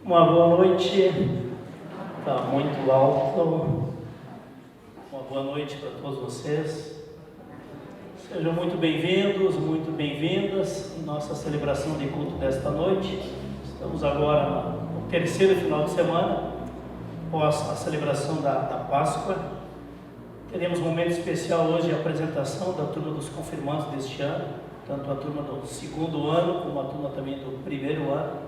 Uma boa noite, está muito alto. Uma boa noite para todos vocês. Sejam muito bem-vindos, muito bem-vindas em nossa celebração de culto desta noite. Estamos agora no terceiro final de semana, após a celebração da Páscoa. Teremos um momento especial hoje, a apresentação da turma dos confirmandos deste ano, tanto a turma do segundo ano, como a turma também do primeiro ano.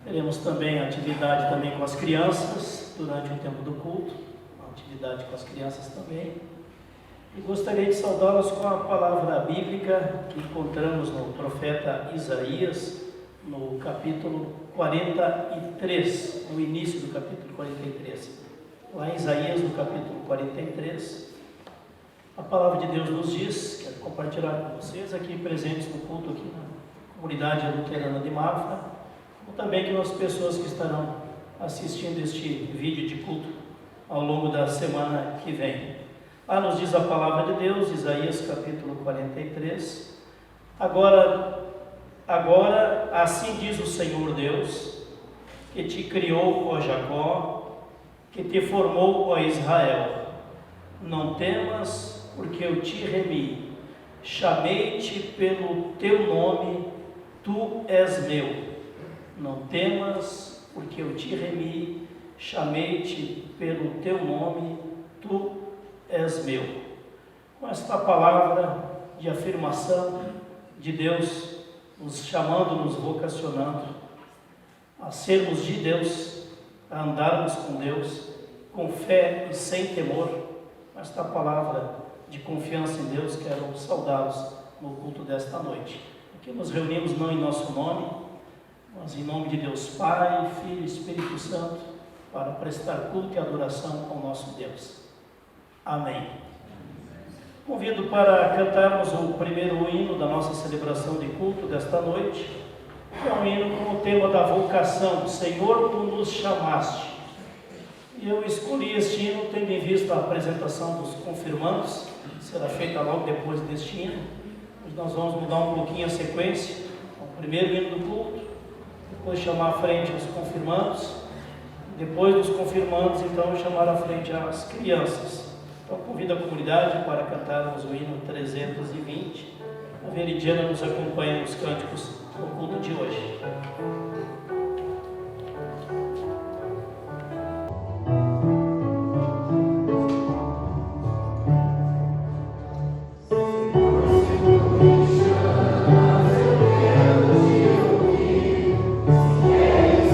Teremos também a atividade também com as crianças, durante o tempo do culto, uma atividade com as crianças também. E gostaria de saudá-los com a palavra bíblica que encontramos no profeta Isaías, no capítulo 43, no início do capítulo 43. Lá em Isaías, no capítulo 43, a palavra de Deus nos diz, quero compartilhar com vocês aqui presentes no culto aqui na comunidade luterana de Mafra, como também que as pessoas que estarão assistindo este vídeo de culto ao longo da semana que vem. Lá nos diz a palavra de Deus, Isaías capítulo 43, agora assim diz o Senhor Deus, que te criou, ó Jacó, que te formou, ó Israel. Não temas, porque eu te remi, chamei-te pelo teu nome, tu és meu. Não temas, porque eu te remi, chamei-te pelo teu nome, tu és meu. Com esta palavra de afirmação de Deus, nos chamando, nos vocacionando a sermos de Deus, a andarmos com Deus, com fé e sem temor, com esta palavra de confiança em Deus, quero saudá-los no culto desta noite. Aqui nos reunimos não em nosso nome, mas em nome de Deus Pai, Filho e Espírito Santo, para prestar culto e adoração ao nosso Deus. Amém. Convido para cantarmos o primeiro hino da nossa celebração de culto desta noite, que é um hino com o tema da vocação, Senhor, Tu nos chamaste. E eu escolhi este hino tendo em vista a apresentação dos confirmandos, que será feita logo depois deste hino. Hoje nós vamos mudar um pouquinho a sequência, o primeiro hino do culto, depois chamar à frente os confirmandos, depois dos confirmandos, então, chamar à frente as crianças. Então, convido a comunidade para cantarmos o hino 320. A Veridiana nos acompanha nos cânticos do culto de hoje. Yes,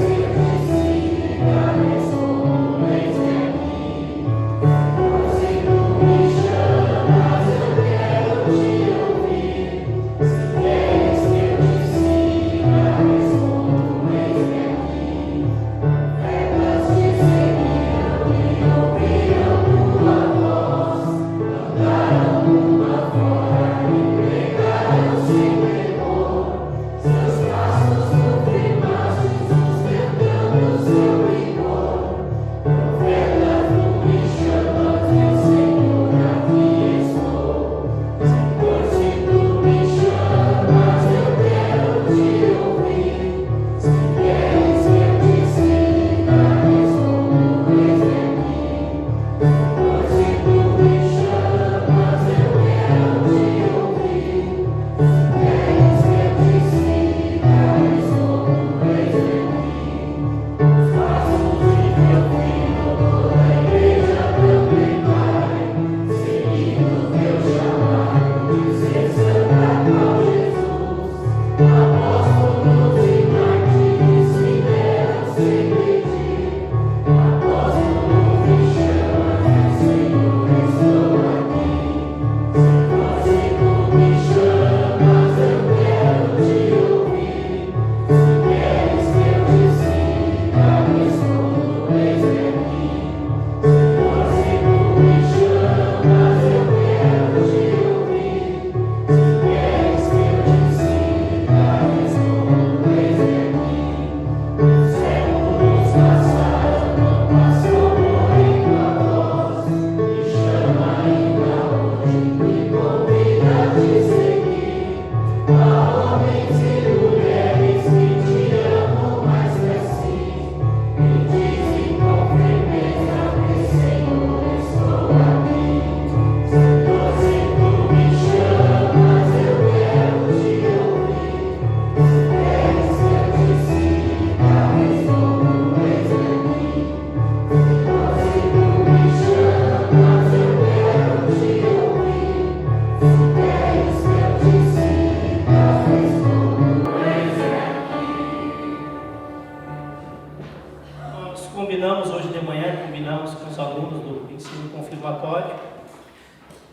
combinamos hoje de manhã, combinamos com os alunos do ensino confirmatório,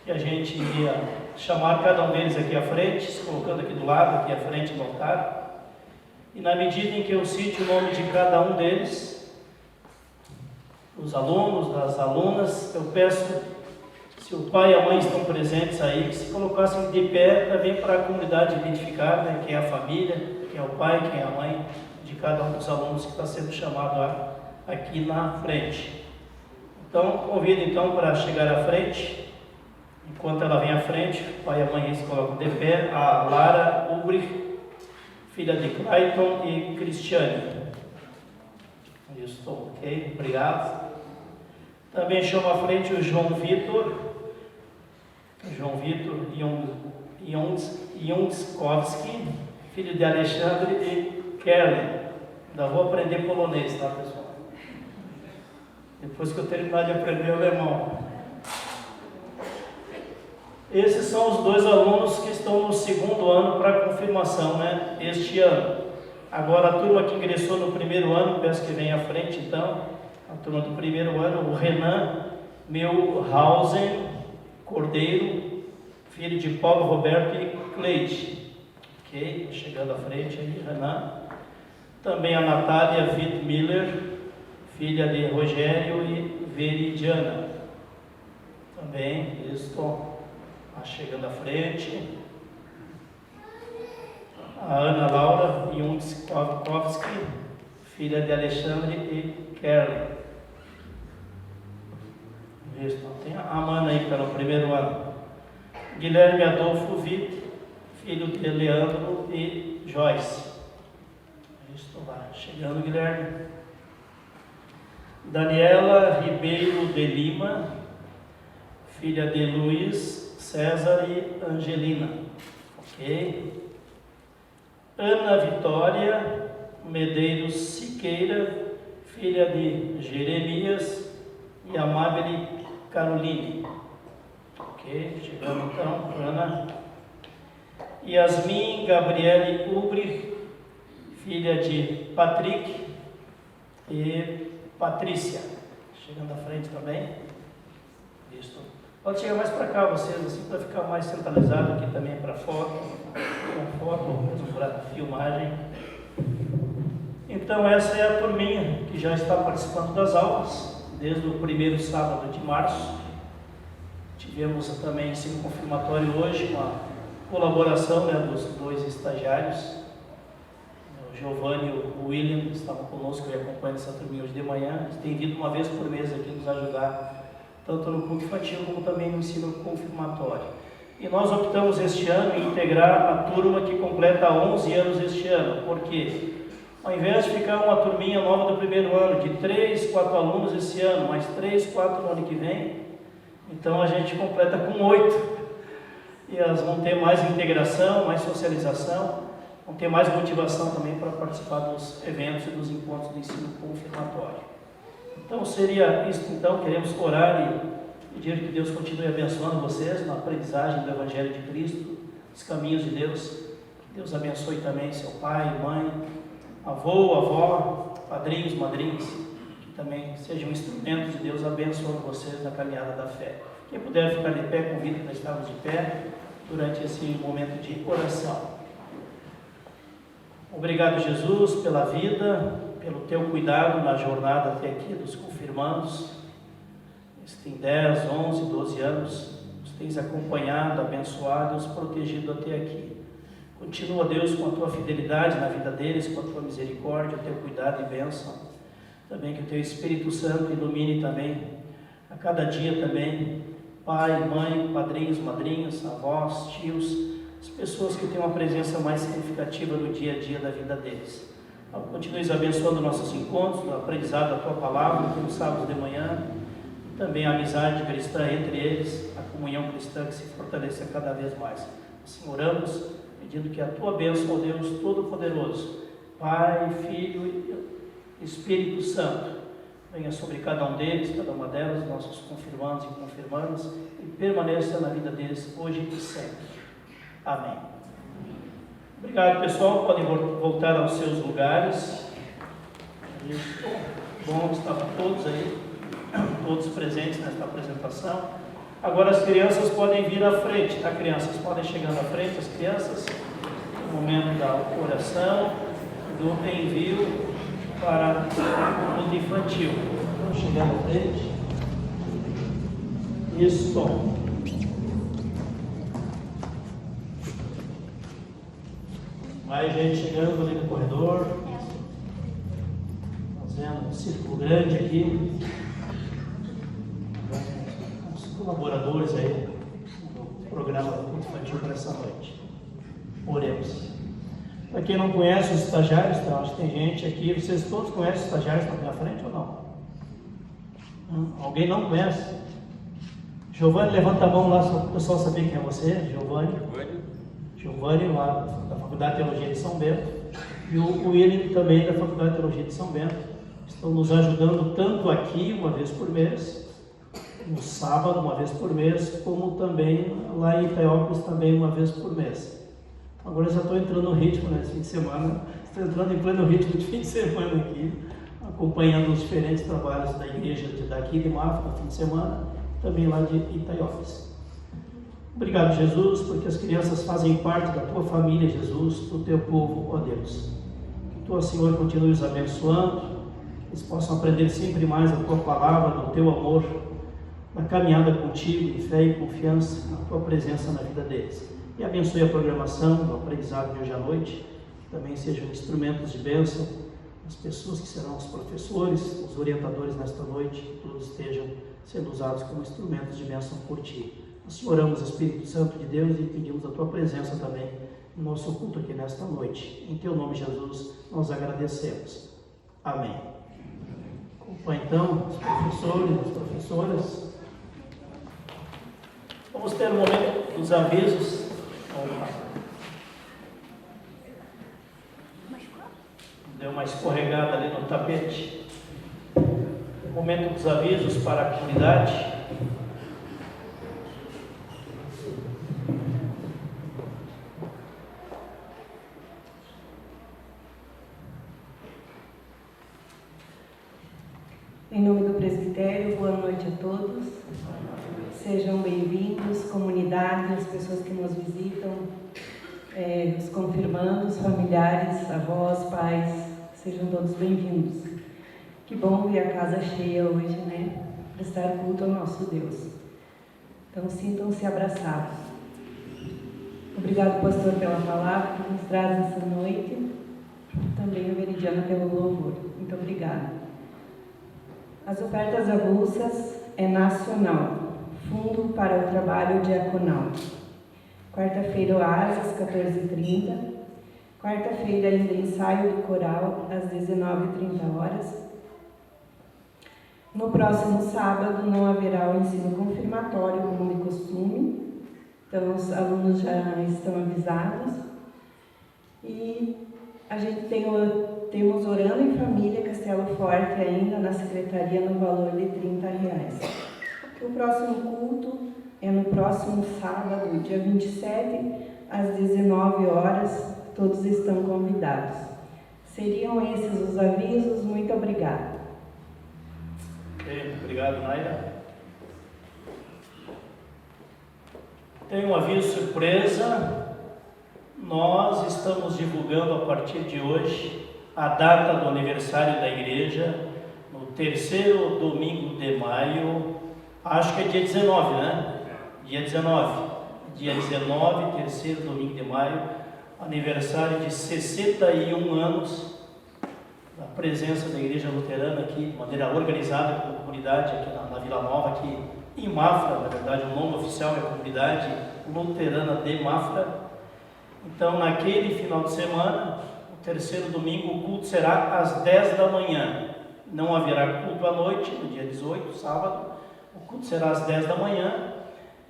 que a gente ia chamar cada um deles aqui à frente, se colocando aqui do lado, aqui à frente do altar. E na medida em que eu cite o nome de cada um deles, os alunos, das alunas, eu peço, se o pai e a mãe estão presentes aí, que se colocassem de pé também para a comunidade identificar, né, quem é a família, quem é o pai, quem é a mãe de cada um dos alunos que está sendo chamado aqui na frente. Então, convido então para chegar à frente. Enquanto ela vem à frente, o pai e a mãe se colocam de pé, a Lara Ulbrich, filha de Clayton e Cristiane. Isso, ok, obrigado. Também chamo à frente o João Vitor Ionskowski, filho de Alexandre e Kerlin. Ainda vou aprender polonês, tá, pessoal? Depois que eu terminar de aprender alemão. Esses são os dois alunos que estão no segundo ano para confirmação, né, este ano. Agora a turma que ingressou no primeiro ano, peço que venha à frente então, a turma do primeiro ano, o Renan Milhausen Cordeiro, filho de Paulo Roberto e Cleide. Ok, chegando à frente aí, Renan. Também a Natália Wittmiller, filha de Rogério e Veridiana. Também, estou chegando à frente. A Ana Laura Ionskowski, filha de Alexandre e Kerlin. Tem a Amanda aí que está no primeiro ano. Guilherme Adolfo Witt, filho de Leandro e Joyce. Estou lá, chegando, Guilherme. Daniela Ribeiro de Lima, filha de Luiz, César e Angelina. Ok. Ana Vitória Medeiros Siqueira, filha de Jeremias e Amabile Caroline. Ok, chegando então, Ana. Yasmin Gabriele Ulbrich, filha de Patrick e Patrícia. Chegando à frente também. Isso. Pode chegar mais para cá vocês, assim, para ficar mais centralizado aqui também para foto, mesmo para filmagem. Então essa é a turminha que já está participando das aulas, desde o primeiro sábado de março. Tivemos também ensino confirmatório hoje, uma colaboração, né, dos dois estagiários. O Giovanni e o William estavam conosco e acompanhando essa turminha hoje de manhã. Eles têm vindo uma vez por mês aqui nos ajudar, tanto no culto infantil como também no ensino confirmatório. E nós optamos este ano em integrar a turma que completa 11 anos este ano. Por quê? Ao invés de ficar uma turminha nova do primeiro ano, de 3, 4 alunos esse ano, mais 3, 4 no ano que vem, então a gente completa com 8. E elas vão ter mais integração, mais socialização, vão ter mais motivação também para participar dos eventos e dos encontros do ensino confirmatório. Então seria isso, então, queremos orar e pedir que Deus continue abençoando vocês na aprendizagem do Evangelho de Cristo, os caminhos de Deus. Que Deus abençoe também seu pai, mãe, avô, avó, padrinhos, madrinhas, que também sejam instrumentos de Deus abençoando vocês na caminhada da fé. Quem puder ficar de pé, convido para estarmos de pé durante esse momento de oração. Obrigado, Jesus, pela vida, pelo teu cuidado na jornada até aqui dos confirmandos. Eles têm 10, 11, 12 anos, os tens acompanhado, abençoado e os protegido até aqui. Continua, Deus, com a tua fidelidade na vida deles, com a tua misericórdia, o teu cuidado e bênção. Também que o teu Espírito Santo ilumine também, a cada dia também, pai, mãe, padrinhos, madrinhas, avós, tios, as pessoas que têm uma presença mais significativa no dia a dia da vida deles. Continues abençoando nossos encontros, o aprendizado da tua palavra, no sábado de manhã, também a amizade cristã entre eles, a comunhão cristã que se fortaleça cada vez mais. Assim oramos, pedindo que a tua bênção, ó Deus Todo-Poderoso, Pai, Filho e Espírito Santo, venha sobre cada um deles, cada uma delas, nossos confirmandos e confirmandas, e permaneça na vida deles hoje e sempre. Amém. Obrigado, pessoal. Podem voltar aos seus lugares. Isso. Bom estar todos aí, todos presentes nesta apresentação. Agora as crianças podem vir à frente, tá, crianças? Podem chegar à frente, as crianças, no momento da oração, do envio para o mundo infantil. Vamos chegar à frente. Isso. Mais gente chegando ali no corredor, fazendo um círculo grande aqui. Os colaboradores aí do programa infantil para essa noite. Oremos. Para quem não conhece os estagiários, então, acho que tem gente aqui, vocês todos conhecem os estagiários que estão aqui na frente ou não? Alguém não conhece? Giovanni, levanta a mão lá, para o pessoal saber quem é você. Giovanni, lá da Faculdade de Teologia de São Bento, e o William também da Faculdade de Teologia de São Bento, estão nos ajudando tanto aqui, uma vez por mês, no sábado, uma vez por mês, como também lá em Itaiópolis, também uma vez por mês. Agora eu já estou entrando no ritmo, né, de fim de semana, estou entrando em pleno ritmo de fim de semana aqui, acompanhando os diferentes trabalhos da igreja daqui de Mafra, no fim de semana, também lá de Itaiópolis. Obrigado, Jesus, porque as crianças fazem parte da tua família, Jesus, do teu povo, ó Deus. Que tu, Senhor, continue os abençoando, que eles possam aprender sempre mais a tua palavra, do teu amor, na caminhada contigo, em fé e confiança, na tua presença na vida deles. E abençoe a programação do aprendizado de hoje à noite, que também sejam instrumentos de bênção, as pessoas que serão os professores, os orientadores nesta noite, que todos estejam sendo usados como instrumentos de bênção por ti. Nós te oramos, Espírito Santo de Deus, e pedimos a tua presença também no nosso culto aqui nesta noite. Em teu nome, Jesus, nós agradecemos. Amém. Acompanhe então os professores e as professoras. Vamos ter um momento dos avisos. Deu uma escorregada ali no tapete. Momento dos avisos para a comunidade. Em nome do presbitério, boa noite a todos. Sejam bem-vindos, comunidade, as pessoas que nos visitam, os confirmandos, familiares, avós, pais, sejam todos bem-vindos. Que bom ver a casa cheia hoje, né? Prestar culto ao nosso Deus. Então, sintam-se abraçados. Obrigado, pastor, pela palavra que nos traz essa noite. Também o Veridiano pelo louvor. Muito obrigada. As ofertas avulsas é nacional, Fundo para o Trabalho Diaconal. Quarta-feira, às 14h30. Quarta-feira, ainda ensaio do coral, às 19h30. No próximo sábado, não haverá o ensino confirmatório, como de costume. Então, os alunos já estão avisados. E a gente temos Orando em Família Castelo Forte ainda na secretaria no valor de R$30. O próximo culto é no próximo sábado, dia 27, às 19h. Todos estão convidados. Seriam esses os avisos. Muito obrigada. Obrigado, Naira. Tem um aviso surpresa. Nós estamos divulgando a partir de hoje a data do aniversário da igreja, no terceiro domingo de maio, acho que é dia 19, né? Dia 19, terceiro domingo de maio, aniversário de 61 anos da presença da igreja luterana aqui, de maneira organizada com a comunidade aqui na Vila Nova, aqui em Mafra. Na verdade, o nome oficial é a Comunidade Luterana de Mafra. Então, naquele final de semana, o terceiro domingo, o culto será às 10 da manhã. Não haverá culto à noite, no dia 18, sábado. O culto será às 10 da manhã.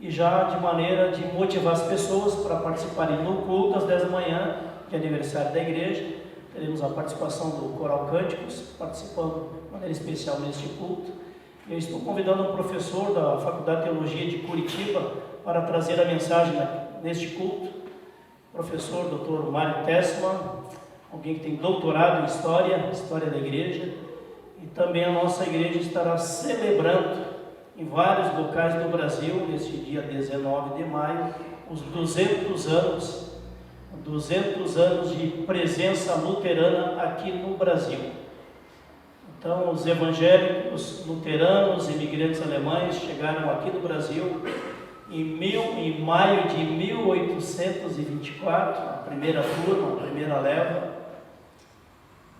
E já de maneira de motivar as pessoas para participarem no culto às 10 da manhã, que é aniversário da igreja. Teremos a participação do Coral Cânticos, participando de maneira especial neste culto. Eu estou convidando um professor da Faculdade de Teologia de Curitiba para trazer a mensagem neste culto. Professor Dr. Mário Tessman, alguém que tem doutorado em história da igreja, e também a nossa igreja estará celebrando em vários locais do Brasil, neste dia 19 de maio, os 200 anos de presença luterana aqui no Brasil. Então, os evangélicos luteranos, imigrantes alemães, chegaram aqui no Brasil em maio de 1824, a primeira turma, a primeira leva.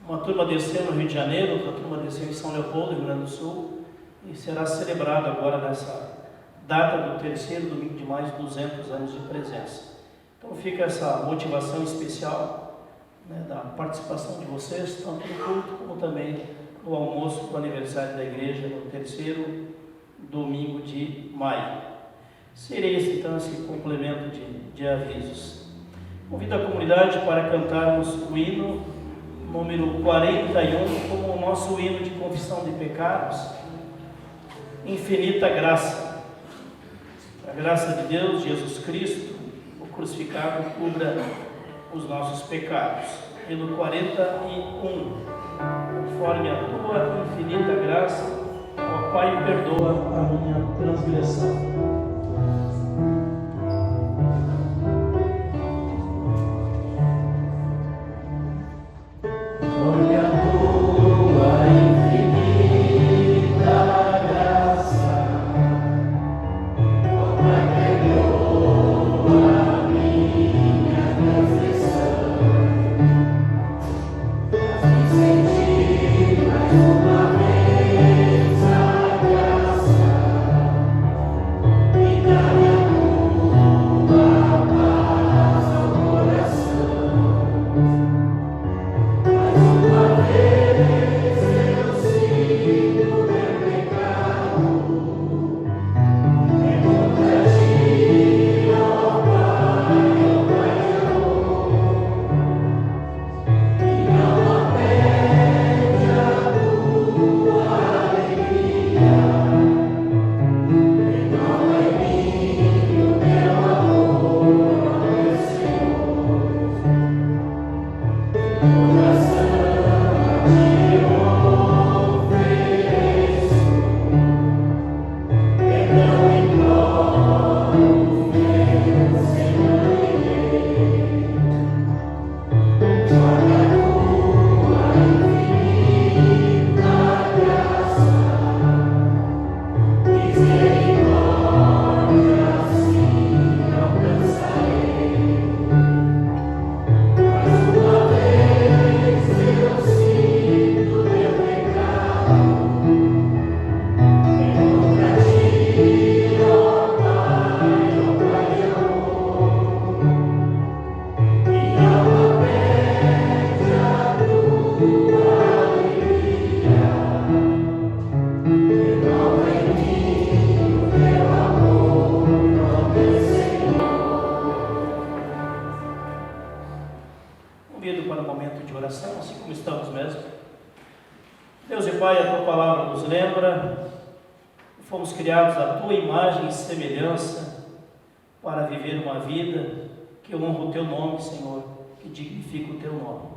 Uma turma desceu no Rio de Janeiro, outra turma desceu em São Leopoldo, Rio Grande do Sul, e será celebrado agora nessa data do terceiro domingo de maio, 200 anos de presença. Então fica essa motivação especial, né, da participação de vocês, tanto no culto como também no almoço do aniversário da igreja, no terceiro domingo de maio. Serei esse, então, esse complemento de avisos. Convido a comunidade para cantarmos o hino número 41, como o nosso hino de confissão de pecados, Infinita Graça. A graça de Deus, Jesus Cristo, o crucificado, cubra os nossos pecados. Hino 41. Conforme a tua infinita graça, ó Pai, perdoa a minha transgressão. Criados à tua imagem e semelhança para viver uma vida que honra o teu nome, Senhor, que dignifica o teu nome.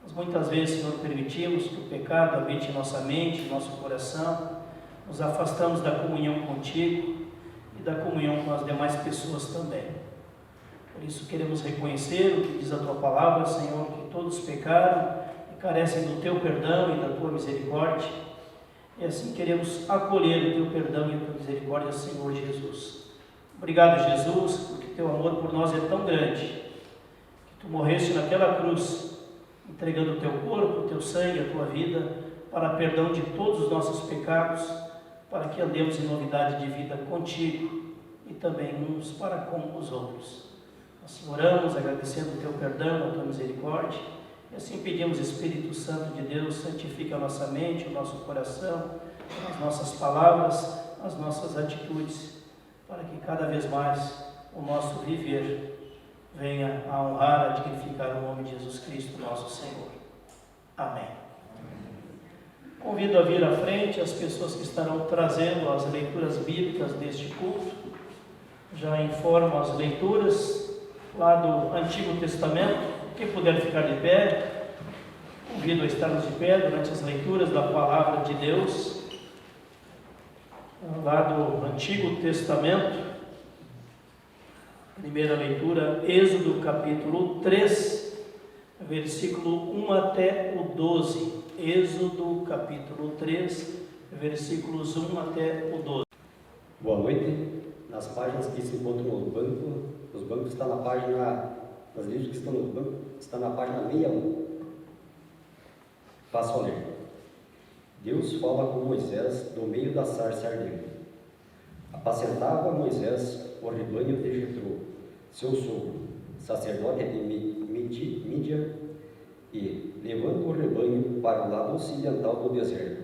Mas muitas vezes, Senhor, permitimos que o pecado habite em nossa mente, em nosso coração, nos afastamos da comunhão contigo e da comunhão com as demais pessoas também. Por isso queremos reconhecer o que diz a tua palavra, Senhor, que todos pecaram e carecem do teu perdão e da tua misericórdia. E assim queremos acolher o teu perdão e a tua misericórdia, Senhor Jesus. Obrigado, Jesus, porque teu amor por nós é tão grande, que tu morreste naquela cruz, entregando o teu corpo, o teu sangue, a tua vida, para perdão de todos os nossos pecados, para que andemos em novidade de vida contigo e também uns para com os outros. Nós oramos agradecendo o teu perdão, a tua misericórdia. E assim pedimos, Espírito Santo de Deus, santifique a nossa mente, o nosso coração, as nossas palavras, as nossas atitudes, para que cada vez mais o nosso viver venha a honrar, a dignificar o nome de Jesus Cristo, nosso Senhor. Amém. Convido a vir à frente as pessoas que estarão trazendo as leituras bíblicas deste culto. Já informo as leituras lá do Antigo Testamento. Quem puder ficar de pé, convido a estarmos de pé durante as leituras da Palavra de Deus, lá do Antigo Testamento. Primeira leitura, Êxodo capítulo 3, versículo 1 até o 12. Êxodo capítulo 3, versículos 1 até o 12. Boa noite. Nas páginas que se encontram nos bancos está na página, nas livros que estão no banco, está na página 61. Passo a ler. Deus fala com Moisés do meio da sarça ardente. Apacentava Moisés o rebanho de Jetrô, seu sogro, sacerdote de Mídia, e, levando o rebanho para o lado ocidental do deserto,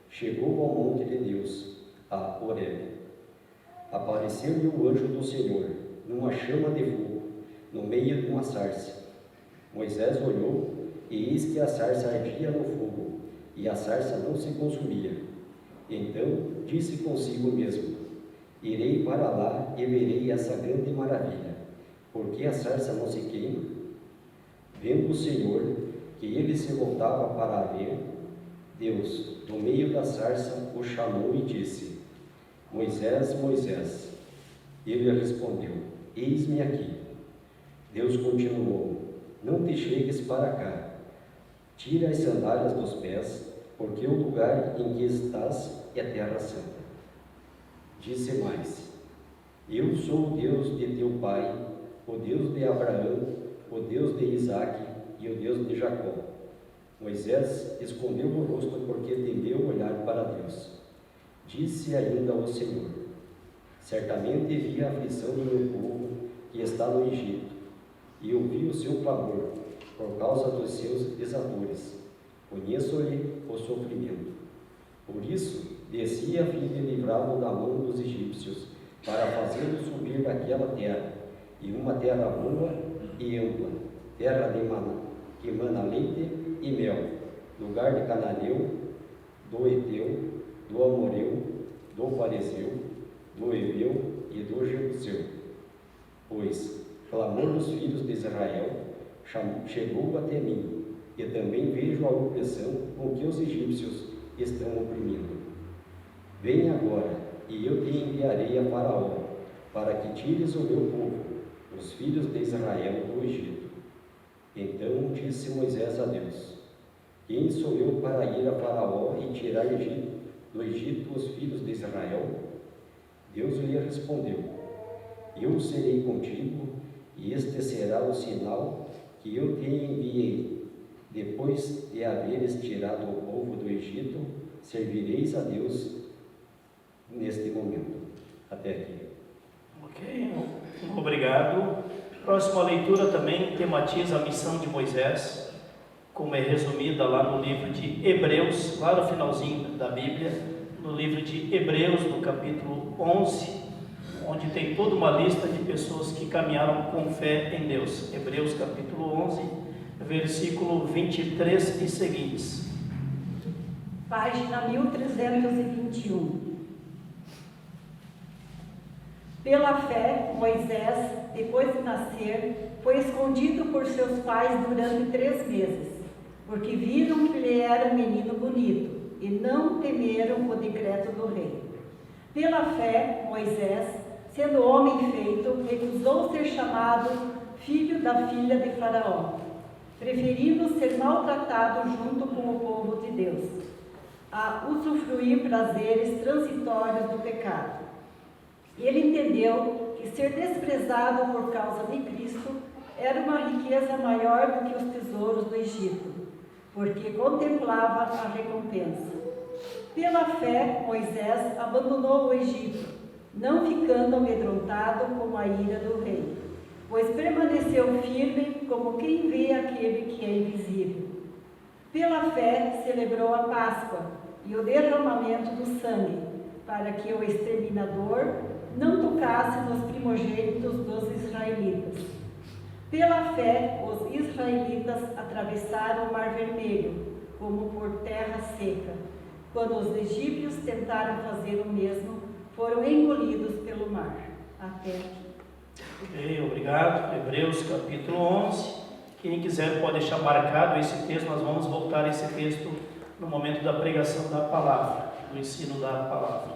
chegou ao monte de Deus, a Horebe. Apareceu-lhe o anjo do Senhor, numa chama de fogo, no meio de uma sarça. Moisés olhou, e eis que a sarça ardia no fogo, e a sarça não se consumia. Então disse consigo mesmo: irei para lá e verei essa grande maravilha, porque a sarça não se queima. Vendo o Senhor que ele se voltava para ver, Deus, do meio da sarça, o chamou e disse: Moisés, Moisés. Ele respondeu: eis-me aqui. Deus continuou: não te chegues para cá. Tira as sandálias dos pés, porque o lugar em que estás é terra santa. Disse mais: eu sou o Deus de teu pai, o Deus de Abraão, o Deus de Isaque e o Deus de Jacó. Moisés escondeu o rosto porque temeu olhar para Deus. Disse ainda o Senhor: certamente vi a aflição do meu povo que está no Egito, e ouvi o seu clamor por causa dos seus desadores. Conheço-lhe o sofrimento. Por isso, desci a fim de livrá-lo da mão dos egípcios, para fazê-lo subir daquela terra, e uma terra boa e ampla, terra de maná, que mana leite e mel, lugar de Cananeu, do Eteu, do Amoreu, do Fariseu, do Heveu e do Jebuseu. Pois clamor dos filhos de Israel chegou até mim, e também vejo a opressão com que os egípcios estão oprimindo. Vem agora, e eu te enviarei a Faraó, para que tires o meu povo, os filhos de Israel, do Egito. Então disse Moisés a Deus: quem sou eu para ir a Faraó e tirar do Egito os filhos de Israel? Deus lhe respondeu: eu serei contigo, e este será o sinal que eu te enviei. Depois de haveres tirado o povo do Egito, servireis a Deus neste momento. Até aqui. Ok, obrigado. Próxima leitura também tematiza a missão de Moisés, como é resumida lá no livro de Hebreus, lá no finalzinho da Bíblia, no livro de Hebreus, no capítulo 11, onde tem toda uma lista de pessoas que caminharam com fé em Deus. Hebreus capítulo 11, versículo 23 e seguintes. Página 1321. Pela fé, Moisés, depois de nascer, foi escondido por seus pais durante 3 meses, porque viram que ele era um menino bonito, e não temeram o decreto do rei. Pela fé, Moisés, sendo homem feito, recusou ser chamado filho da filha de Faraó, preferindo ser maltratado junto com o povo de Deus, a usufruir prazeres transitórios do pecado. Ele entendeu que ser desprezado por causa de Cristo era uma riqueza maior do que os tesouros do Egito, porque contemplava a recompensa. Pela fé, Moisés abandonou o Egito, não ficando amedrontado com a ira do rei, pois permaneceu firme como quem vê aquele que é invisível. Pela fé, celebrou a Páscoa e o derramamento do sangue, para que o exterminador não tocasse nos primogênitos dos israelitas. Pela fé, os israelitas atravessaram o Mar Vermelho, como por terra seca. Quando os egípcios tentaram fazer o mesmo, foram engolidos pelo mar. Até aqui. Ok, obrigado. Hebreus capítulo 11, Quem quiser pode deixar marcado esse texto, nós vamos voltar a esse texto no momento da pregação da palavra, do ensino da palavra.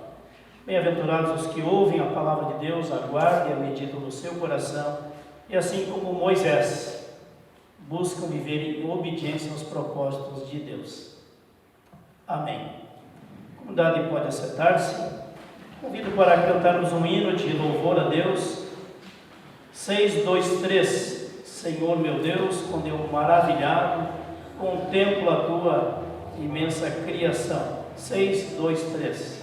Bem-aventurados os que ouvem a palavra de Deus, aguardem e a meditam no seu coração, e assim como Moisés, buscam viver em obediência aos propósitos de Deus. Amém. A comunidade pode assentar-se. Convido para cantarmos um hino de louvor a Deus. 6, 2, 3. Senhor meu Deus, quando eu maravilhado contemplo a tua imensa criação. 6, 2, 3.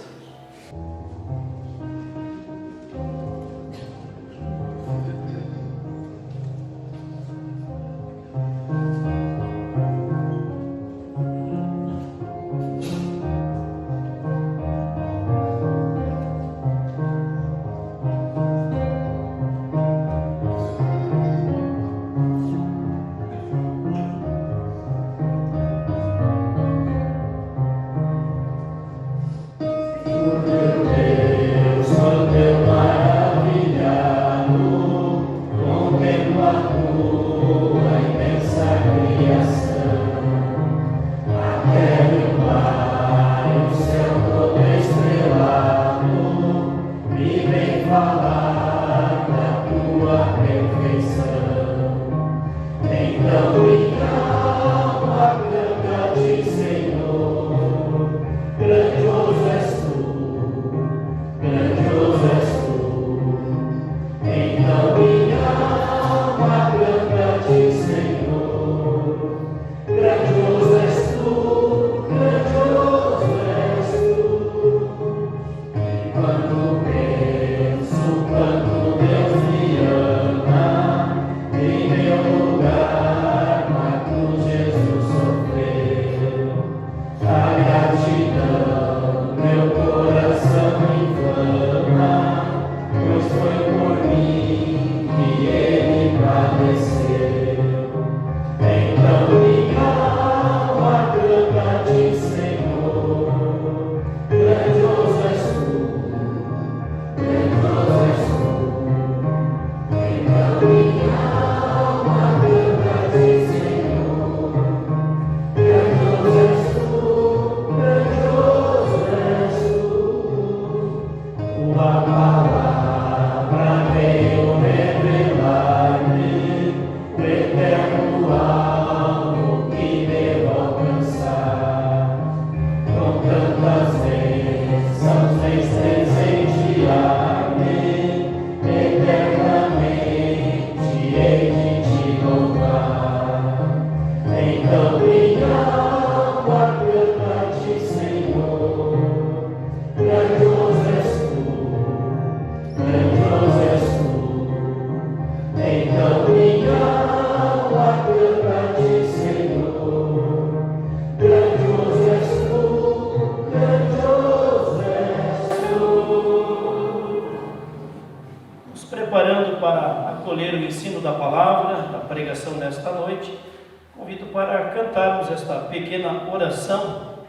Pequena oração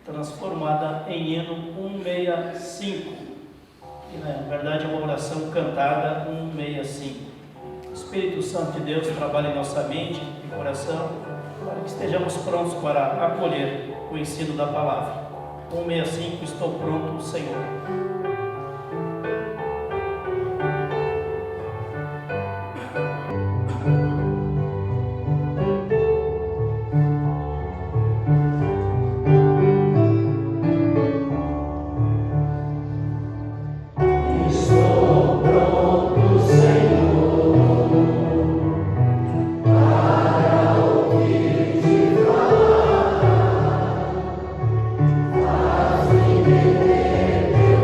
transformada em hino 165, que na verdade é uma oração cantada 165. O Espírito Santo de Deus trabalha em nossa mente e coração para que estejamos prontos para acolher o ensino da palavra. 165, estou pronto, Senhor.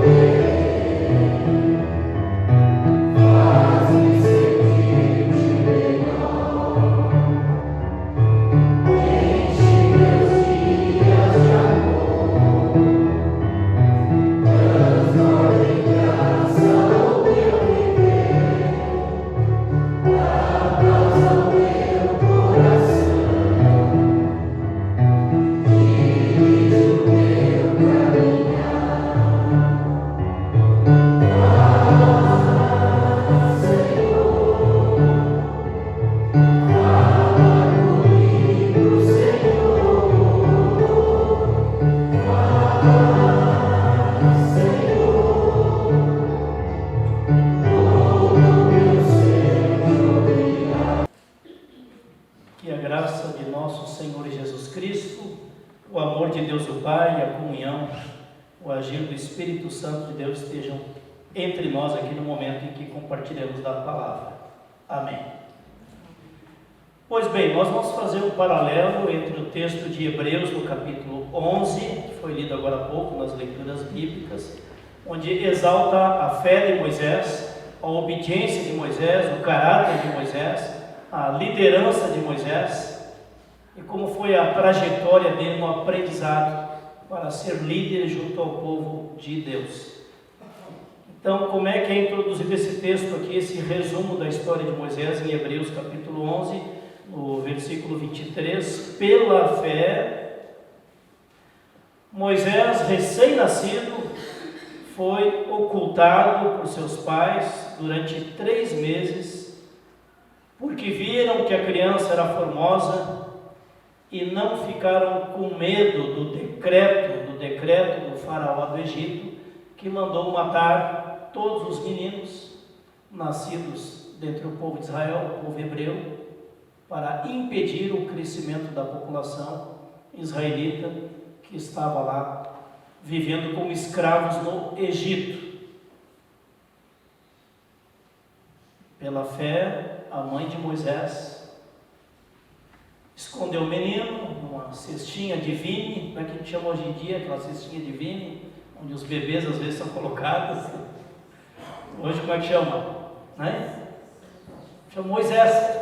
Thank you. Deus o Pai, a comunhão, o agir do Espírito Santo de Deus estejam entre nós aqui no momento em que compartilhamos da palavra. Amém. Pois bem, nós vamos fazer um paralelo entre o texto de Hebreus, no capítulo 11, que foi lido agora há pouco nas leituras bíblicas, onde exalta a fé de Moisés, a obediência de Moisés, o caráter de Moisés, a liderança de Moisés, e como foi a trajetória dele no aprendizado para ser líder junto ao povo de Deus. Então, como é que é introduzido esse texto aqui, esse resumo da história de Moisés em Hebreus capítulo 11, no versículo 23? Pela fé, Moisés, recém-nascido, foi ocultado por seus pais durante 3 meses, porque viram que a criança era formosa e não ficaram com medo do decreto do faraó do Egito, que mandou matar todos os meninos nascidos dentre o povo de Israel, o povo hebreu, para impedir o crescimento da população israelita que estava lá vivendo como escravos no Egito. Pela fé, a mãe de Moisés escondeu o menino numa cestinha de vime, como é que a gente chama hoje em dia, aquela cestinha de vime, onde os bebês às vezes são colocados. Hoje como é que chama? Né? Chama Moisés.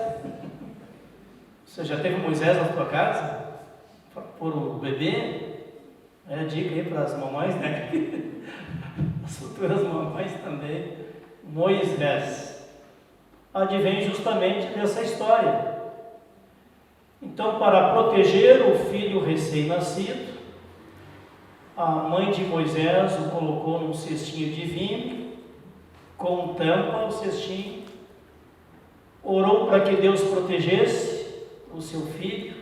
Você já teve Moisés na sua casa? Para pôr o bebê? É a dica aí para as mamães, né? As futuras mamães também. Moisés advém justamente dessa história. Então, para proteger o filho recém-nascido, a mãe de Moisés o colocou num cestinho de vime, com tampa o cestinho, orou para que Deus protegesse o seu filho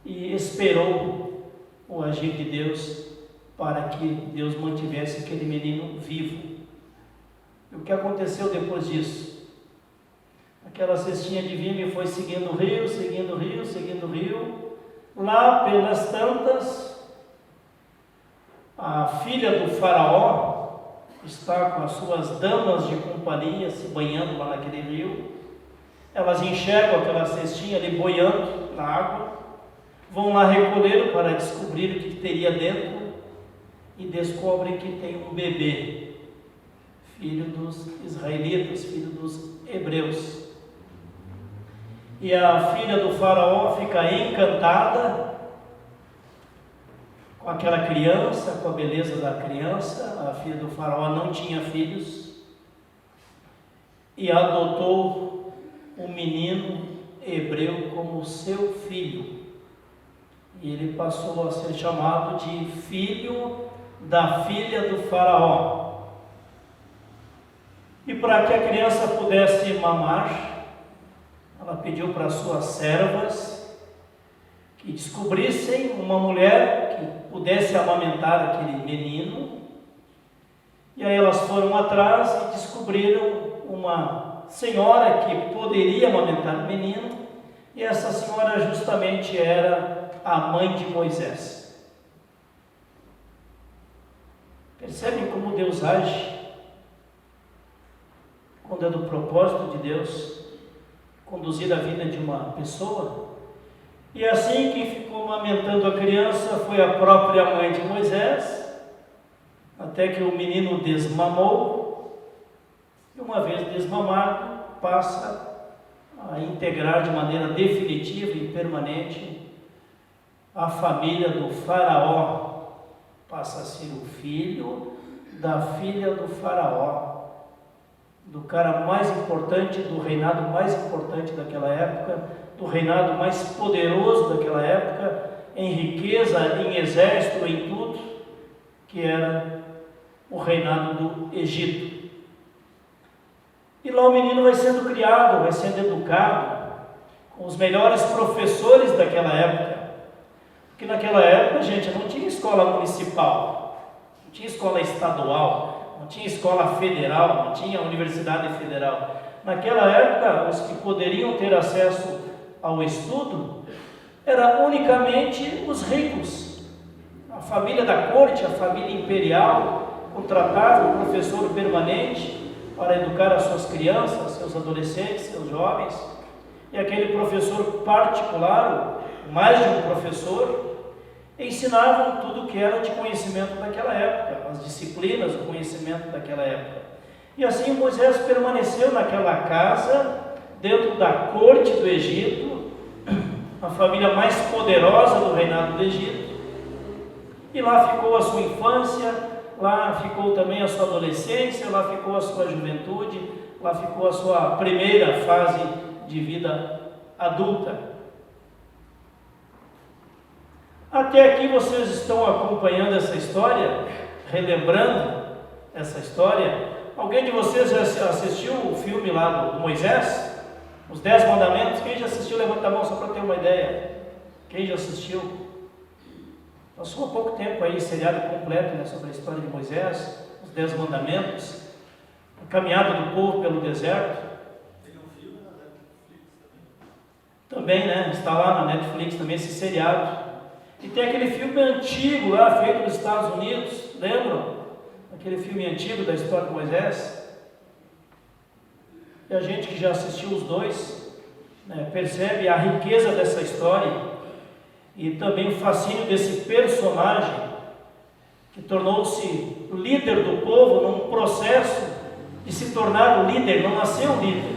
e esperou o agir de Deus para que Deus mantivesse aquele menino vivo. E o que aconteceu depois disso? Aquela cestinha de vime foi seguindo o rio, seguindo o rio, seguindo o rio. Lá pelas tantas, a filha do faraó está com as suas damas de companhia se banhando lá naquele rio. Elas enxergam aquela cestinha ali boiando na água, vão lá recolher para descobrir o que teria dentro e descobrem que tem um bebê, filho dos israelitas, filho dos hebreus. E a filha do faraó fica encantada com aquela criança, com a beleza da criança. A filha do faraó não tinha filhos e adotou um menino hebreu como seu filho. E ele passou a ser chamado de filho da filha do faraó. E para que a criança pudesse mamar, ela pediu para suas servas que descobrissem uma mulher que pudesse amamentar aquele menino. E aí elas foram atrás e descobriram uma senhora que poderia amamentar o menino. E essa senhora justamente era a mãe de Moisés. Percebem como Deus age? Quando é do propósito de Deus conduzir a vida de uma pessoa. E assim, quem ficou amamentando a criança foi a própria mãe de Moisés, até que o menino desmamou, e uma vez desmamado, passa a integrar de maneira definitiva e permanente a família do faraó, passa a ser o filho da filha do faraó, do cara mais importante, do reinado mais importante daquela época, do reinado mais poderoso daquela época, em riqueza, em exército, em tudo, que era o reinado do Egito. E lá o menino vai sendo criado, vai sendo educado, com os melhores professores daquela época. Porque naquela época, gente, não tinha escola municipal, não tinha escola estadual, não tinha escola federal, não tinha universidade federal. Naquela época, os que poderiam ter acesso ao estudo eram unicamente os ricos. família da corte, a família imperial, contratava um professor permanente para educar as suas crianças, seus adolescentes, seus jovens, e aquele professor particular, mais de um professor, ensinavam tudo o que era de conhecimento daquela época, as disciplinas, o conhecimento daquela época. E assim Moisés permaneceu naquela casa, dentro da corte do Egito, a família mais poderosa do reinado do Egito, e lá ficou a sua infância, lá ficou também a sua adolescência, lá ficou a sua juventude, lá ficou a sua primeira fase de vida adulta. Até aqui vocês estão acompanhando essa história, relembrando essa história. Alguém de vocês já assistiu o filme lá do Moisés? Os 10 Mandamentos? Quem já assistiu? Levanta a mão só para ter uma ideia. Quem já assistiu? Passou há pouco tempo aí, seriado completo, né, sobre a história de Moisés, os 10 Mandamentos, a caminhada do povo pelo deserto. Tem um filme na Netflix também, né? Está lá na Netflix também esse seriado. E tem aquele filme antigo lá, feito nos Estados Unidos, lembram? Aquele filme antigo da história de Moisés. E a gente que já assistiu os dois, né, percebe a riqueza dessa história e também o fascínio desse personagem que tornou-se líder do povo num processo de se tornar o líder, não nasceu um líder.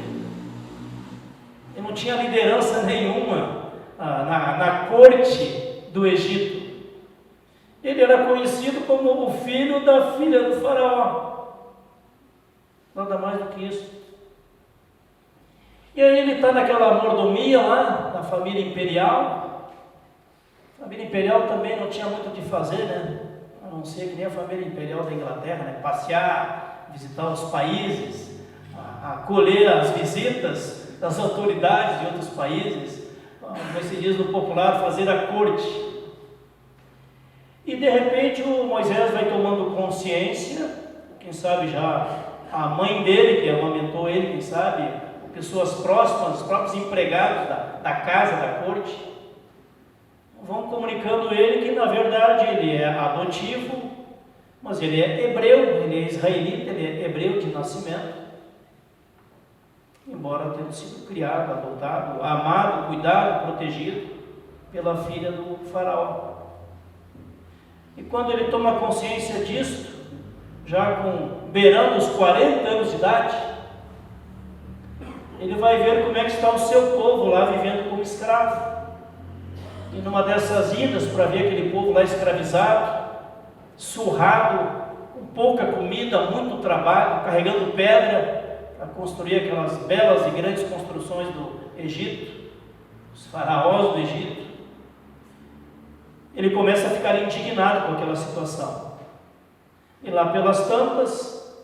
Ele não tinha liderança nenhuma na corte do Egito. Ele era conhecido como o filho da filha do faraó. Nada mais do que isso. E aí ele está naquela mordomia lá, na família imperial. A família imperial também não tinha muito o que fazer, né? A não ser que nem a família imperial da Inglaterra, né? Passear, visitar os países, acolher as visitas das autoridades de outros países, como se diz no popular, fazer a corte. E de repente o Moisés vai tomando consciência, quem sabe já a mãe dele, que amamentou ele, quem sabe, pessoas próximas, os próprios empregados da casa, da corte, vão comunicando ele que na verdade ele é adotivo, mas ele é hebreu, ele é israelita, ele é hebreu de nascimento, embora tenha sido criado, adotado, amado, cuidado, protegido pela filha do faraó. E quando ele toma consciência disso, já beirando os 40 anos de idade, ele vai ver como é que está o seu povo lá vivendo como escravo. E numa dessas idas para ver aquele povo lá escravizado, surrado, com pouca comida, muito trabalho, carregando pedra para construir aquelas belas e grandes construções do Egito, os faraós do Egito, ele começa a ficar indignado com aquela situação. E lá pelas tantas,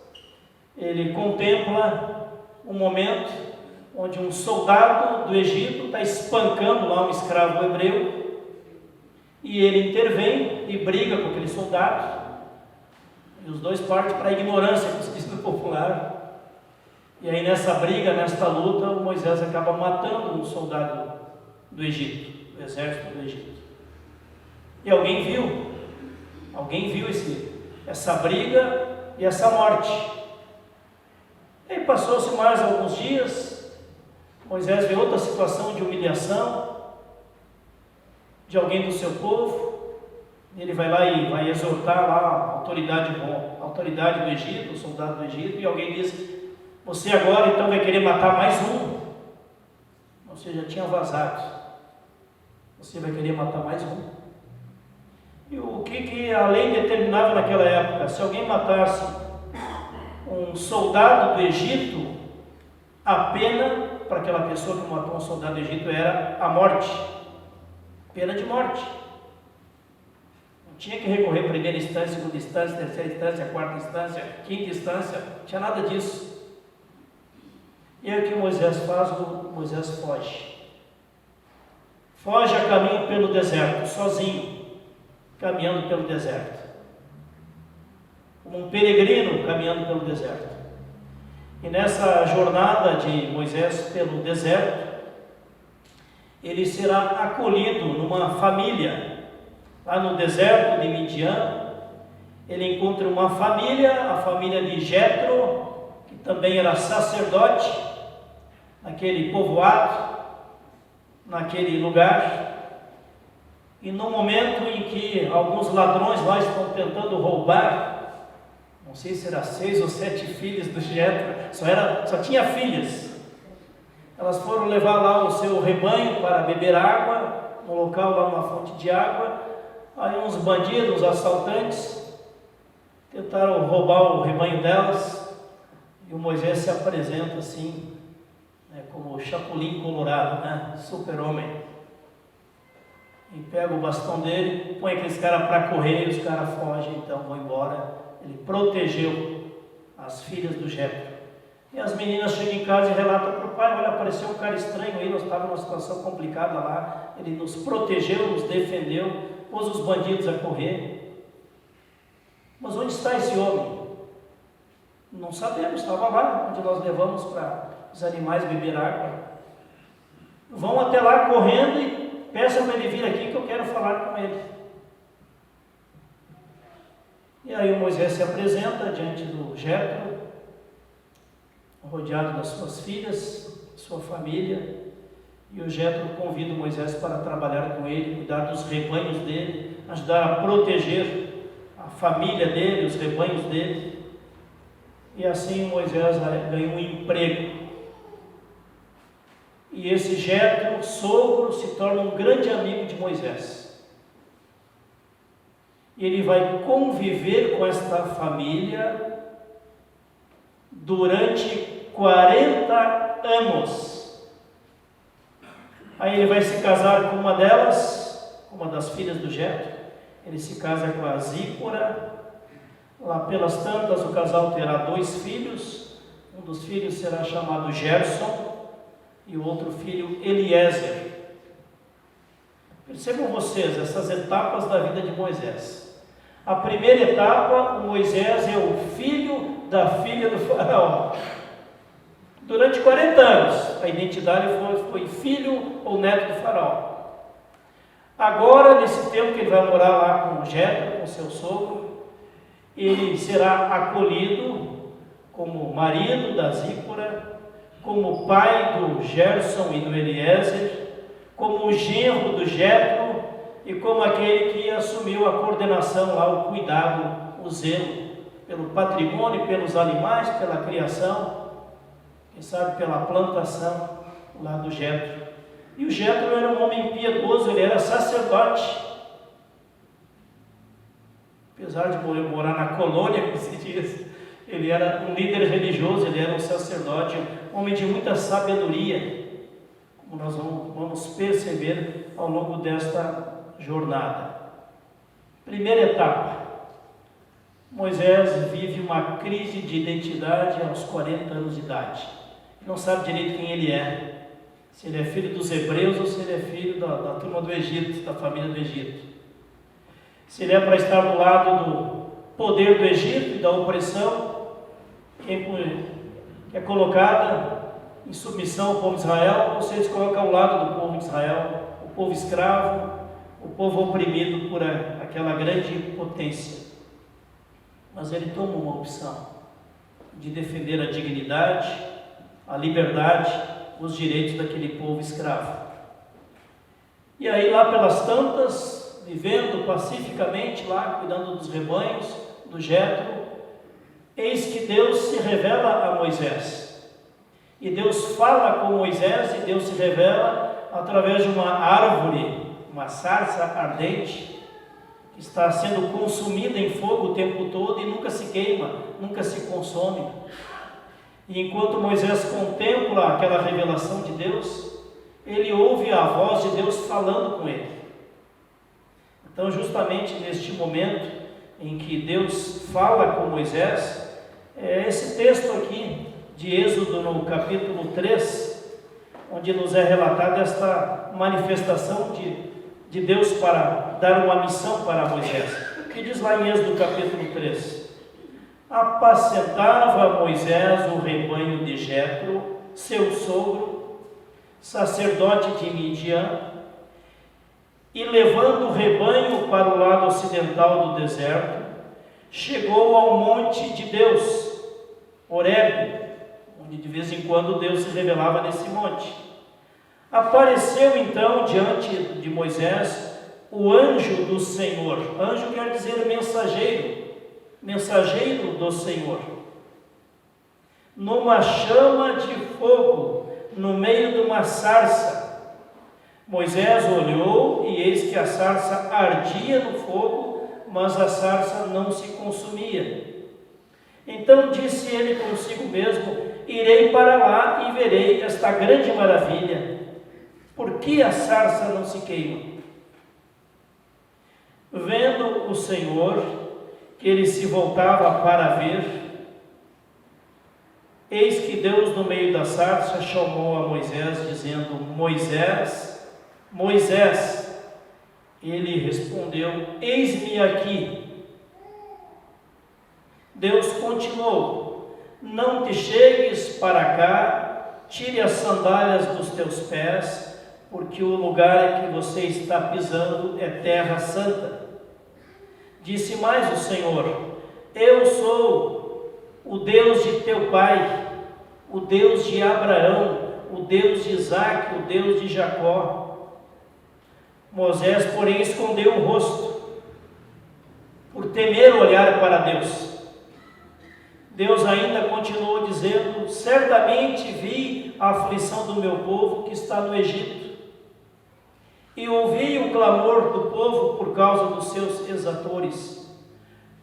ele contempla um momento onde um soldado do Egito está espancando lá um escravo hebreu, e ele intervém e briga com aquele soldado, e os dois partem para a ignorância, como se diz no popular. E aí nessa briga, nesta luta, o Moisés acaba matando um soldado do Egito, do exército do Egito. E alguém viu essa briga e essa morte. E aí passou-se mais alguns dias, Moisés vê outra situação de humilhação de alguém do seu povo. Ele vai lá e vai exortar lá a autoridade do Egito, o soldado do Egito, e alguém diz: você agora então vai querer matar mais um. Você já tinha vazado, você vai querer matar mais um. E o que a lei determinava naquela época? Se alguém matasse um soldado do Egito, a pena para aquela pessoa que matou um soldado do Egito era a morte, pena de morte. Não tinha que recorrer à primeira instância, segunda instância, terceira instância, quarta instância, quinta instância, não tinha nada disso. E aí o que Moisés faz? Moisés foge a caminho pelo deserto, sozinho, caminhando pelo deserto, como um peregrino caminhando pelo deserto. E nessa jornada de Moisés pelo deserto, ele será acolhido numa família lá no deserto de Midian, ele encontra uma família, a família de Jetro, que também era sacerdote naquele povoado, naquele lugar. E no momento em que alguns ladrões lá estão tentando roubar, não sei se era 6 ou 7 filhas do Jetro, só tinha filhas. Elas foram levar lá o seu rebanho para beber água, no local lá numa fonte de água. Aí uns bandidos, uns assaltantes, tentaram roubar o rebanho delas, e o Moisés se apresenta assim, como o Chapolin Colorado, super-homem. E pega o bastão dele, põe aqueles caras para correr, e os caras fogem, então vão embora. Ele protegeu as filhas do Jetro. E as meninas chegam em casa e relatam para o pai: olha, apareceu um cara estranho aí, nós estávamos numa situação complicada lá, ele nos protegeu, nos defendeu, pôs os bandidos a correr. Mas onde está esse homem? Não sabemos, estava lá onde nós levamos para os animais beber água. Vão até lá correndo e peçam para ele vir aqui que eu quero falar com ele. E aí o Moisés se apresenta diante do Jetro, rodeado das suas filhas, sua família, e o Jetro convida o Moisés para trabalhar com ele, cuidar dos rebanhos dele, ajudar a proteger a família dele, os rebanhos dele. E assim Moisés ganhou um emprego. E esse Jetro, sogro, se torna um grande amigo de Moisés. E ele vai conviver com esta família durante 40 anos. Aí ele vai se casar com uma delas, uma das filhas do Jetro. Ele se casa com a Zípora. Lá pelas tantas o casal terá 2 filhos. Um dos filhos será chamado Gerson e o outro filho Eliezer. Percebam vocês essas etapas da vida de Moisés. A primeira etapa, o Moisés é o filho da filha do faraó. Durante 40 anos, a identidade foi filho ou neto do faraó. Agora, nesse tempo que ele vai morar lá com o Jetro, com seu sogro, ele será acolhido como marido da Zípora, como pai do Gerson e do Eliezer, como o genro do Jetro e como aquele que assumiu a coordenação lá, o cuidado, o zelo pelo patrimônio, pelos animais, pela criação, quem sabe pela plantação lá do Jetro. E o Jetro era um homem piedoso, ele era sacerdote. Apesar de morar na colônia, como se diz, ele era um líder religioso, ele era um sacerdote, um homem de muita sabedoria, como nós vamos perceber ao longo desta jornada. Primeira etapa, Moisés vive uma crise de identidade aos 40 anos de idade. Não sabe direito quem ele é, se ele é filho dos hebreus ou se ele é filho da turma do Egito, da família do Egito. Se ele é para estar do lado do poder do Egito e da opressão, quem é colocada em submissão ao povo de Israel, ou se ele se coloca ao lado do povo de Israel, o povo escravo, o povo oprimido por aquela grande potência. Mas ele toma uma opção de defender a dignidade, a liberdade, os direitos daquele povo escravo. E aí lá pelas tantas, vivendo pacificamente lá, cuidando dos rebanhos, do Jetro, eis que Deus se revela a Moisés. E Deus fala com Moisés e Deus se revela através de uma árvore, uma sarça ardente, que está sendo consumida em fogo o tempo todo e nunca se queima, nunca se consome. E enquanto Moisés contempla aquela revelação de Deus, ele ouve a voz de Deus falando com ele. Então, justamente neste momento em que Deus fala com Moisés, é esse texto aqui de Êxodo, no capítulo 3, onde nos é relatada esta manifestação de Deus para dar uma missão para Moisés. O que diz lá em Êxodo capítulo 3? Apacentava Moisés o rebanho de Jetro, seu sogro, sacerdote de Midian, e levando o rebanho para o lado ocidental do deserto, chegou ao monte de Deus, Horebe, onde de vez em quando Deus se revelava nesse monte. Apareceu então diante de Moisés o anjo do Senhor. Anjo quer dizer mensageiro, mensageiro do Senhor, numa chama de fogo, no meio de uma sarça. Moisés olhou e eis que a sarça ardia no fogo, mas a sarça não se consumia. Então disse ele consigo mesmo: irei para lá e verei esta grande maravilha. Por que a sarça não se queima? Vendo o Senhor que ele se voltava para ver, eis que Deus no meio da sarça chamou a Moisés, dizendo: Moisés, Moisés. Ele respondeu: eis-me aqui. Deus continuou: não te chegues para cá, tire as sandálias dos teus pés, porque o lugar em que você está pisando é terra santa. Disse mais o Senhor: eu sou o Deus de teu pai, o Deus de Abraão, o Deus de Isaque, o Deus de Jacó. Moisés, porém, escondeu o rosto, por temer olhar para Deus. Deus ainda continuou dizendo: certamente vi a aflição do meu povo que está no Egito, e ouvi o clamor do povo por causa dos seus exatores.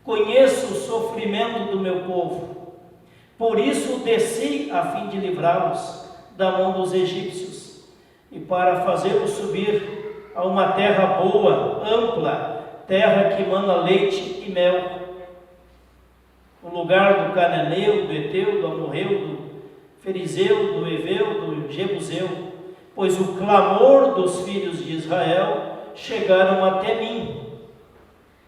Conheço o sofrimento do meu povo, por isso desci a fim de livrá-los da mão dos egípcios, e para fazê-los subir a uma terra boa, ampla, terra que mana leite e mel, o lugar do cananeu, do Eteu, do Amorreu, do Ferizeu, do Eveu, do Jebuseu, pois o clamor dos filhos de Israel chegaram até mim,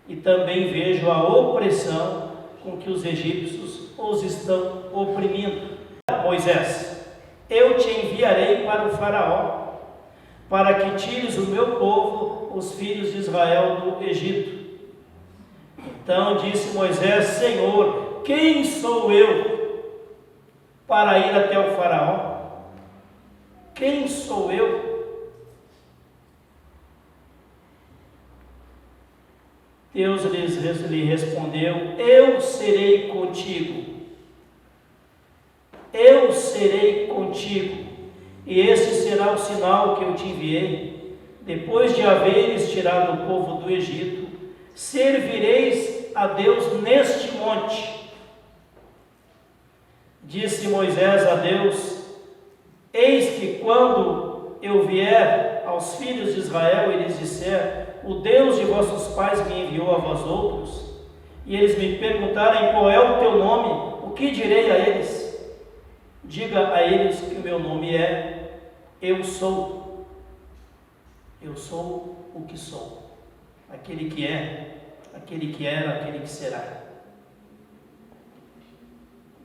e também vejo a opressão com que os egípcios os estão oprimindo. Moisés, eu te enviarei para o faraó, para que tires o meu povo, os filhos de Israel, do Egito. Então disse Moisés: Senhor, quem sou eu para ir até o faraó? Quem sou eu? Deus lhe respondeu: eu serei contigo. Eu serei contigo. E este será o sinal que eu te enviei. Depois de haveres tirado o povo do Egito, servireis a Deus neste monte. Disse Moisés a Deus: eis que quando eu vier aos filhos de Israel e lhes disser: o Deus de vossos pais me enviou a vós outros, e eles me perguntarem: qual é o teu nome? O que direi a eles? Diga a eles que o meu nome é Eu Sou. Eu sou o que sou, aquele que é, aquele que era, aquele que será.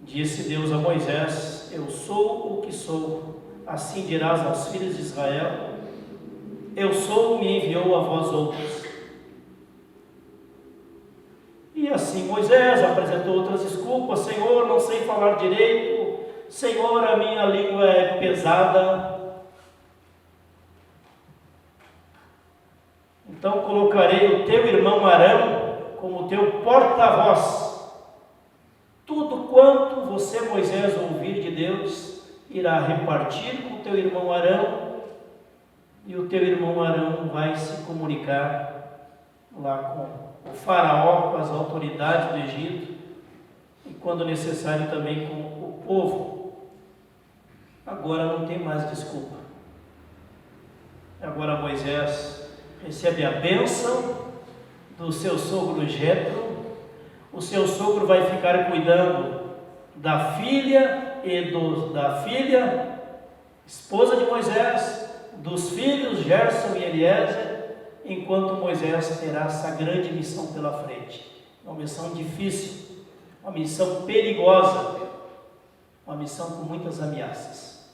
Disse Deus a Moisés: eu sou o que sou, assim dirás aos filhos de Israel: eu sou, me enviou a vós outros. E assim Moisés apresentou outras desculpas: Senhor, não sei falar direito, Senhor, a minha língua é pesada. Então colocarei o teu irmão Arão como teu porta-voz. Tudo quanto você, Moisés, ouvir de Deus, irá repartir com o teu irmão Arão, e o teu irmão Arão vai se comunicar lá com o faraó, com as autoridades do Egito, e quando necessário também com o povo. Agora não tem mais desculpa. Agora Moisés recebe a bênção do seu sogro Jetro. O seu sogro vai ficar cuidando da filha da filha, esposa de Moisés, dos filhos Gerson e Eliezer, enquanto Moisés terá essa grande missão pela frente. Uma missão difícil, uma missão perigosa, uma missão com muitas ameaças.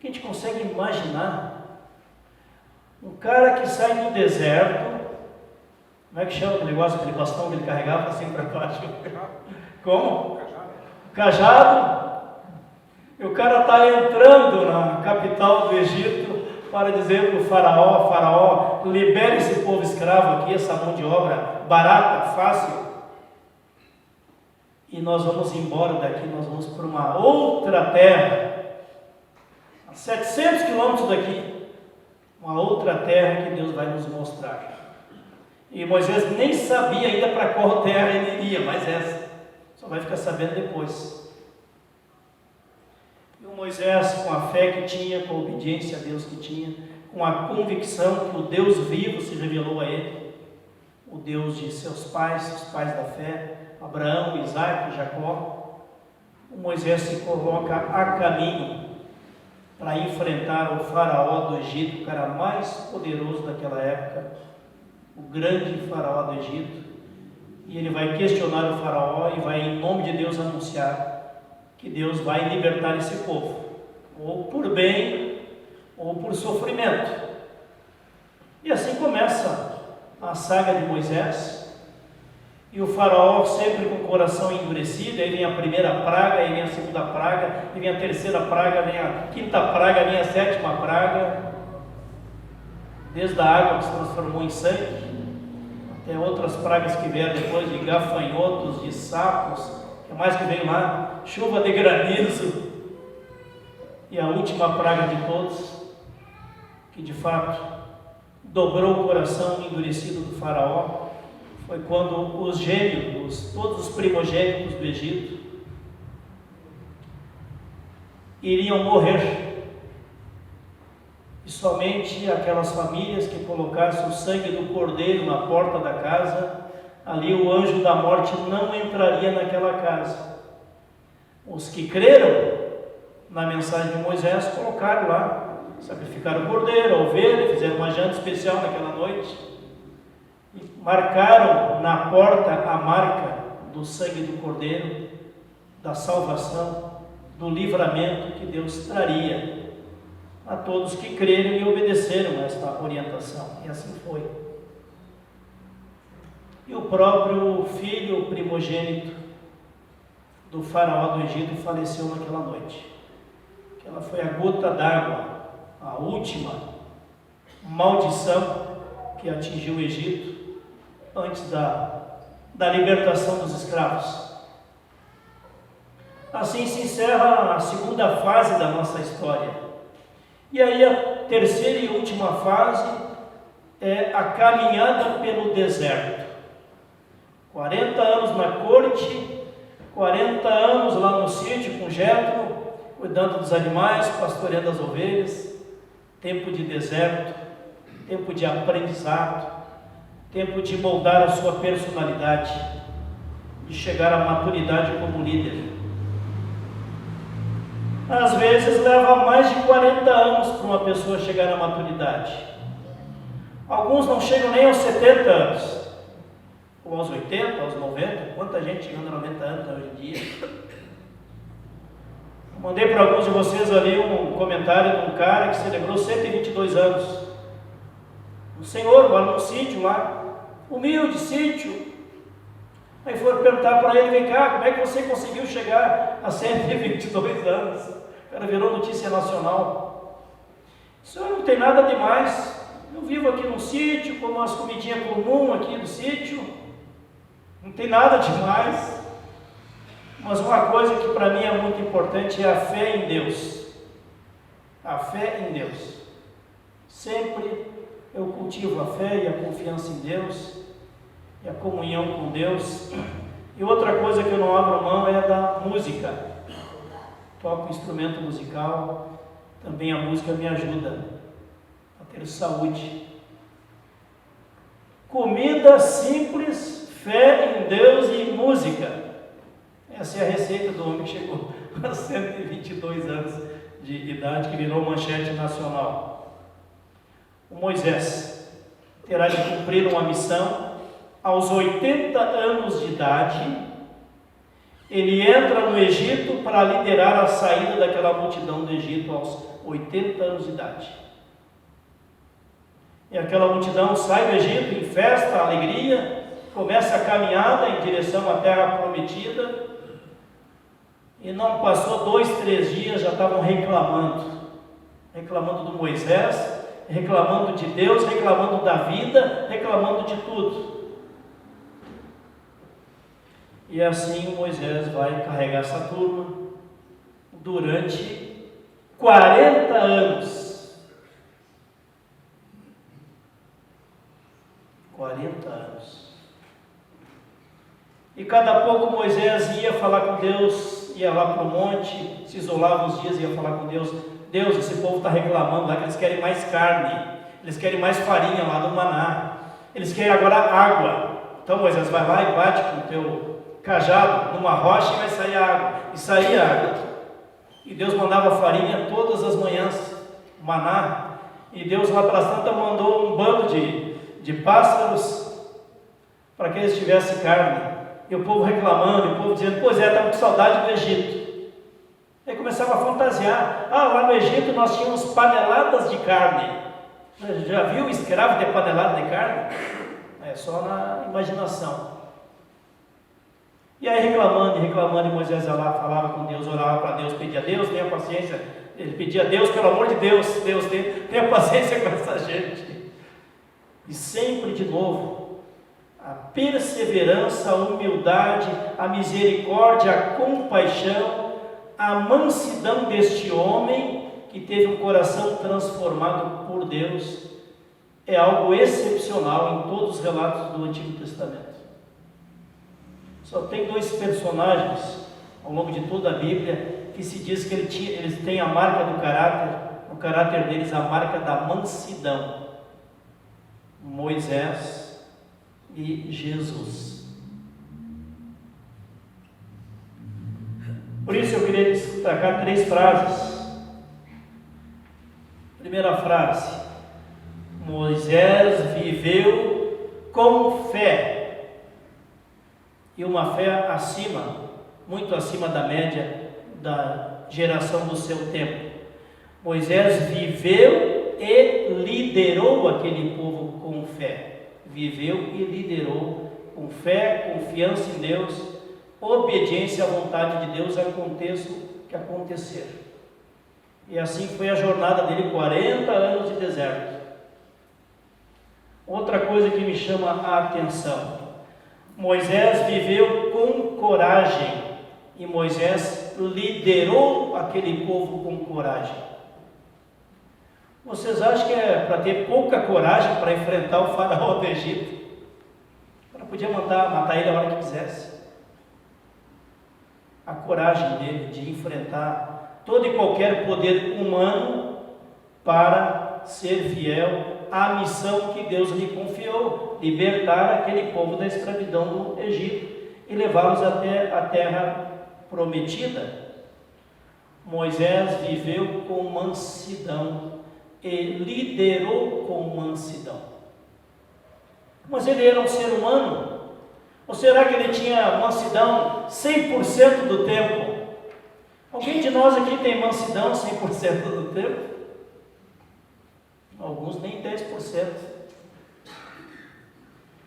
A gente consegue imaginar Um cara que sai do deserto, como é que chama aquele negócio, aquele bastão que ele carregava assim para baixo? Como? Cajado. E o cara está entrando na capital do Egito para dizer para o faraó: faraó, libere esse povo escravo aqui, essa mão de obra barata, fácil. E nós vamos embora daqui, nós vamos para uma outra terra, a 700 quilômetros daqui, uma outra terra que Deus vai nos mostrar. E Moisés nem sabia ainda para qual terra ele iria, mas essa, só vai ficar sabendo depois. E o Moisés, com a fé que tinha, com a obediência a Deus que tinha, com a convicção que o Deus vivo se revelou a ele, o Deus de seus pais, os pais da fé, Abraão, Isaac e Jacó, o Moisés se coloca a caminho para enfrentar o faraó do Egito, o cara mais poderoso daquela época, o grande faraó do Egito, e ele vai questionar o faraó e vai, em nome de Deus, anunciar que Deus vai libertar esse povo, ou por bem, ou por sofrimento. E assim começa a saga de Moisés. E o faraó sempre com o coração endurecido, aí vem a primeira praga, aí vem a segunda praga, aí vem a terceira praga, vem a quinta praga, vem a sétima praga, desde a água que se transformou em sangue, até outras pragas que vieram depois, de gafanhotos, de sapos, o que mais que veio lá? Chuva de granizo, e a última praga de todos, que de fato dobrou o coração endurecido do faraó, foi quando os gêmeos, todos os primogênitos do Egito, iriam morrer. E somente aquelas famílias que colocassem o sangue do cordeiro na porta da casa, ali o anjo da morte não entraria naquela casa. Os que creram na mensagem de Moisés colocaram lá, sacrificaram o cordeiro, a ovelha, fizeram uma janta especial naquela noite, e marcaram na porta a marca do sangue do cordeiro, da salvação, do livramento que Deus traria a todos que creram e obedeceram a esta orientação. E assim foi. E o próprio filho primogênito do faraó do Egito faleceu naquela noite. Aquela foi a gota d'água, a última maldição que atingiu o Egito antes da libertação dos escravos. Assim se encerra a segunda fase da nossa história. E aí a terceira e última fase é a caminhada pelo deserto. 40 anos na corte, 40 anos lá no sítio com Jetro, cuidando dos animais, pastoreando as ovelhas. Tempo de deserto, tempo de aprendizado, tempo de moldar a sua personalidade, de chegar à maturidade como líder. Às vezes leva mais de 40 anos para uma pessoa chegar à maturidade. Alguns não chegam nem aos 70 anos, ou aos 80, aos 90, quanta gente chegando a 90 anos hoje em dia. Eu mandei para alguns de vocês ali um comentário de um cara que celebrou 122 anos. O Senhor, mora num sítio lá, humilde sítio. Aí foram perguntar para ele: vem cá, como é que você conseguiu chegar a 122 anos? O cara virou notícia nacional. O senhor não tem nada demais. Eu vivo aqui num sítio, como umas comidinhas comuns aqui do sítio. Não tem nada demais. Mas uma coisa que para mim é muito importante é a fé em Deus. A fé em Deus. Sempre eu cultivo a fé e a confiança em Deus e a comunhão com Deus. E outra coisa que eu não abro mão é da música. Toco instrumento musical, também a música me ajuda a ter saúde. Comida simples, fé em Deus e música. Essa é a receita do homem que chegou a 122 anos de idade, que virou manchete nacional. O Moisés terá de cumprir uma missão. Aos 80 anos de idade, ele entra no Egito para liderar a saída daquela multidão do Egito aos 80 anos de idade. E aquela multidão sai do Egito em festa, alegria, começa a caminhada em direção à terra prometida. E não passou 2, 3 dias, já estavam reclamando do Moisés, reclamando de Deus, reclamando da vida, reclamando de tudo. E assim Moisés vai carregar essa turma durante 40 anos. 40 anos. E cada pouco Moisés ia falar com Deus, ia lá para o monte, se isolava uns dias, ia falar com Deus. Deus, esse povo está reclamando lá que eles querem mais carne, eles querem mais farinha lá no maná, eles querem agora água. Então Moisés vai lá e bate com o teu cajado numa rocha e vai sair água. E saía água. E Deus mandava farinha todas as manhãs, maná. E Deus lá para Santa mandou um bando de pássaros para que eles tivessem carne. E o povo reclamando, e o povo dizendo, pois é, estava com saudade do Egito. Aí começava a fantasiar, lá no Egito nós tínhamos paneladas de carne. Já viu escravo ter panelada de carne? É só na imaginação. E aí reclamando, e Moisés ia lá, falava com Deus, orava para Deus, pedia a Deus, tenha paciência. Ele pedia a Deus, pelo amor de Deus, Deus tenha paciência com essa gente. E sempre de novo, a perseverança, a humildade, a misericórdia, a compaixão, a mansidão deste homem que teve um coração transformado por Deus, é algo excepcional em todos os relatos do Antigo Testamento. Só tem 2 personagens ao longo de toda a Bíblia que se diz que eles têm a marca do caráter, no caráter deles a marca da mansidão: Moisés e Jesus. Por isso eu queria destacar 3 frases. Primeira frase: Moisés viveu com fé. E uma fé acima, muito acima da média da geração do seu tempo. Moisés viveu e liderou aquele povo com fé. Viveu e liderou com fé, confiança em Deus, obediência à vontade de Deus, aconteça o que acontecer. E assim foi a jornada dele, 40 anos de deserto. Outra coisa que me chama a atenção: Moisés viveu com coragem e Moisés liderou aquele povo com coragem. Vocês acham que é para ter pouca coragem para enfrentar o faraó do Egito? Ela podia matar ele a hora que quisesse. A coragem dele de enfrentar todo e qualquer poder humano para ser fiel à missão que Deus lhe confiou: libertar aquele povo da escravidão do Egito e levá-los até a terra prometida. Moisés viveu com mansidão e liderou com mansidão. Mas ele era um ser humano? Ou será que ele tinha mansidão 100% do tempo? Alguém de nós aqui tem mansidão 100% do tempo? Alguns nem 10%.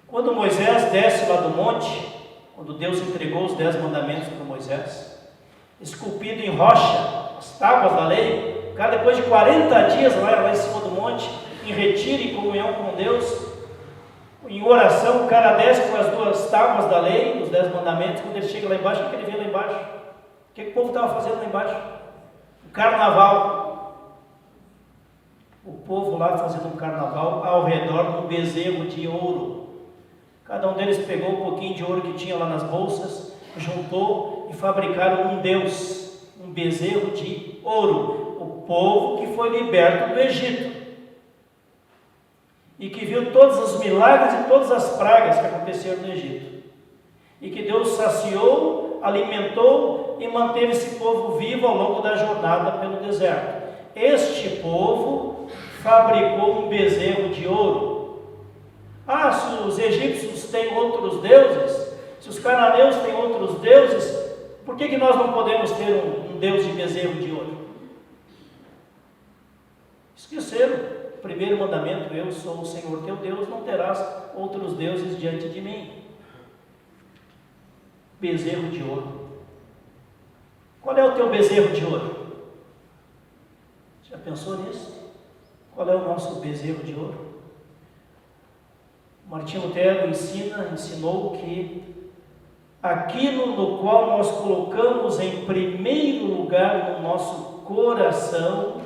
Quando Moisés desce lá do monte, quando Deus entregou os 10 mandamentos para Moisés, esculpido em rocha, as tábuas da lei, o cara depois de 40 dias lá em cima do monte, em retiro e comunhão com Deus, em oração, o cara desce com as 2 tábuas da lei, os 10 mandamentos. Quando ele chega lá embaixo, o que ele vê lá embaixo? O que o povo estava fazendo lá embaixo? O carnaval. O povo lá fazendo um carnaval ao redor de um bezerro de ouro. Cada um deles pegou um pouquinho de ouro que tinha lá nas bolsas, juntou e fabricaram um deus, um bezerro de ouro. O povo que foi liberto do Egito e que viu todos os milagres e todas as pragas que aconteceram no Egito, e que Deus saciou, alimentou e manteve esse povo vivo ao longo da jornada pelo deserto. Este povo fabricou um bezerro de ouro. Se os egípcios têm outros deuses, se os cananeus têm outros deuses, por que nós não podemos ter um deus de bezerro de ouro? Esqueceram. primeiro mandamento: eu sou o Senhor teu Deus, não terás outros deuses diante de mim. Bezerro de ouro. Qual é o teu bezerro de ouro? Já pensou nisso? Qual é o nosso bezerro de ouro? Martinho Lutero ensinou que aquilo no qual nós colocamos em primeiro lugar no nosso coração,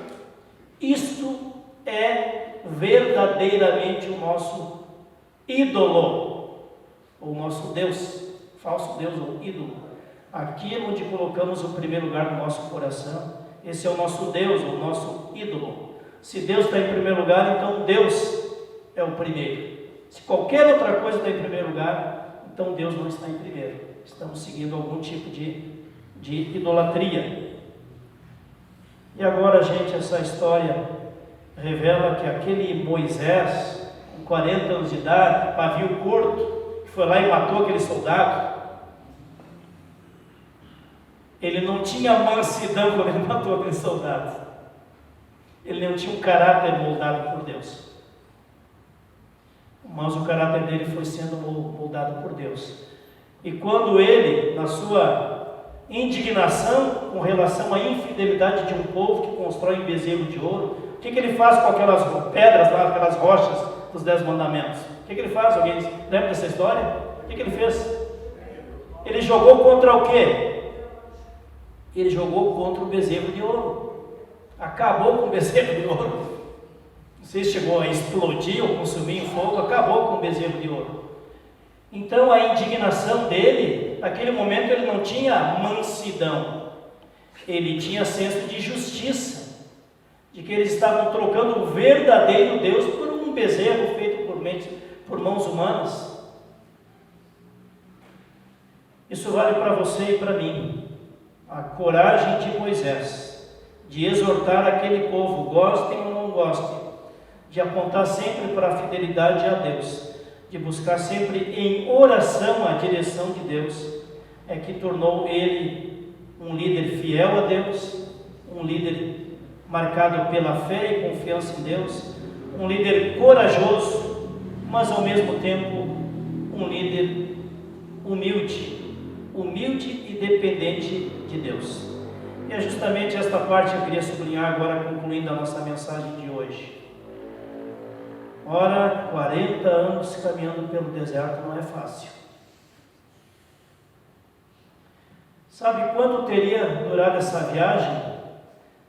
isto é verdadeiramente o nosso ídolo, o nosso Deus, falso Deus ou ídolo. Aquilo onde colocamos o primeiro lugar no nosso coração, esse é o nosso Deus, o nosso ídolo. Se Deus está em primeiro lugar, então Deus é o primeiro. Se qualquer outra coisa está em primeiro lugar, então Deus não está em primeiro. Estamos seguindo algum tipo de idolatria. E agora, gente, essa história revela que aquele Moisés, com 40 anos de idade, pavio curto, que foi lá e matou aquele soldado, ele não tinha mansidão quando ele matou aquele soldado. Ele não tinha um caráter moldado por Deus. Mas o caráter dele foi sendo moldado por Deus. E quando ele, na sua indignação com relação à infidelidade de um povo que constrói um bezerro de ouro, o que ele faz com aquelas pedras lá, aquelas rochas dos 10 mandamentos? O que ele faz? Alguém lembra dessa história? O que ele fez? Ele jogou contra o quê? Ele jogou contra o bezerro de ouro. Acabou com o bezerro de ouro. Não sei se chegou a explodir ou consumir em fogo, acabou com o bezerro de ouro. Então a indignação dele, naquele momento ele não tinha mansidão, ele tinha senso de justiça, de que eles estavam trocando o verdadeiro Deus por um bezerro feito por mãos humanas. Isso vale para você e para mim. A coragem de Moisés, de exortar aquele povo, gostem ou não gostem, de apontar sempre para a fidelidade a Deus, de buscar sempre em oração a direção de Deus, é que tornou ele um líder fiel a Deus, um líder marcado pela fé e confiança em Deus, um líder corajoso, mas ao mesmo tempo um líder humilde e dependente de Deus. E é justamente esta parte que eu queria sublinhar agora, concluindo a nossa mensagem de hoje. Ora, 40 anos caminhando pelo deserto não é fácil. Sabe quanto teria durado essa viagem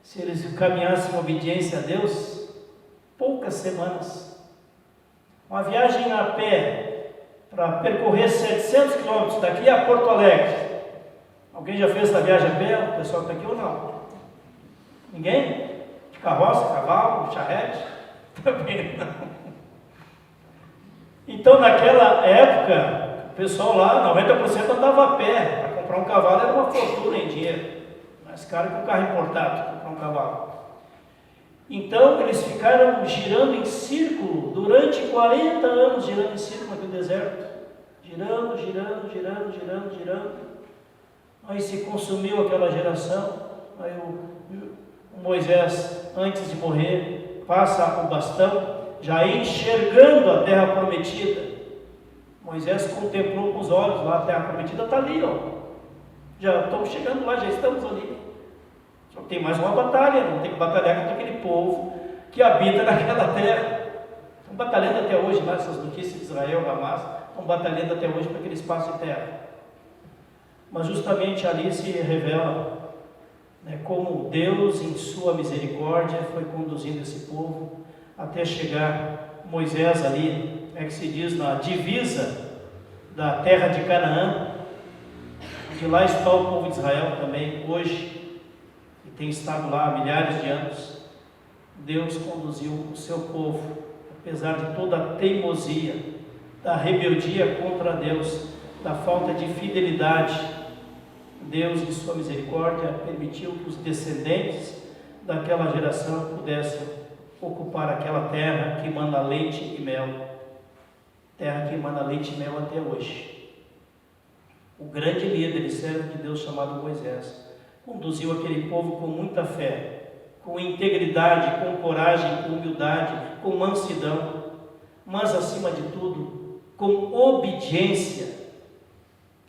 se eles caminhassem em obediência a Deus? Poucas semanas. Uma viagem a pé para percorrer 700 quilômetros daqui a Porto Alegre. Alguém já fez essa viagem a pé? O pessoal que está aqui ou não? Ninguém? De carroça, cavalo, charrete? Também não. Então, naquela época, o pessoal lá, 90% andava a pé. Para comprar um cavalo era uma fortuna em dinheiro. Mais caro que um carro importado, comprar um cavalo. Então, eles ficaram girando em círculo, durante 40 anos, girando em círculo naquele deserto. Girando. Aí se consumiu aquela geração. Aí o Moisés, antes de morrer, passa o bastão, já enxergando a terra prometida. Moisés contemplou com os olhos lá, a terra prometida está ali, ó. Já estamos chegando lá, já estamos ali. Só que tem mais uma batalha, não tem que batalhar contra aquele povo que habita naquela terra. Estão batalhando até hoje, lá, essas notícias de Israel, Hamas, estão batalhando até hoje para aquele espaço de terra. Mas justamente ali se revela, né, como Deus, em sua misericórdia, foi conduzindo esse povo até chegar Moisés ali, é que se diz, na divisa da terra de Canaã, onde lá está o povo de Israel também hoje, e tem estado lá há milhares de anos. Deus conduziu o seu povo, apesar de toda a teimosia, da rebeldia contra Deus, da falta de fidelidade. Deus, em sua misericórdia, permitiu que os descendentes daquela geração pudessem ocupar aquela terra que manda leite e mel, terra que manda leite e mel até hoje. O grande líder e servo de Deus chamado Moisés conduziu aquele povo com muita fé, com integridade, com coragem, com humildade, com mansidão, mas acima de tudo, com obediência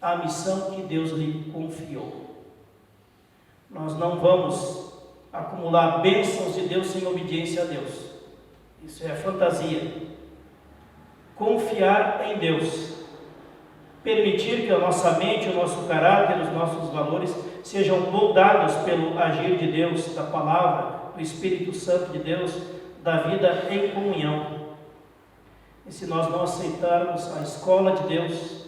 à missão que Deus lhe confiou. Nós não vamos acumular bênçãos de Deus sem obediência a Deus. Isso é fantasia. Confiar em Deus, permitir que a nossa mente, o nosso caráter, os nossos valores sejam moldados pelo agir de Deus, da palavra, do Espírito Santo de Deus, da vida em comunhão. E se nós não aceitarmos a escola de Deus,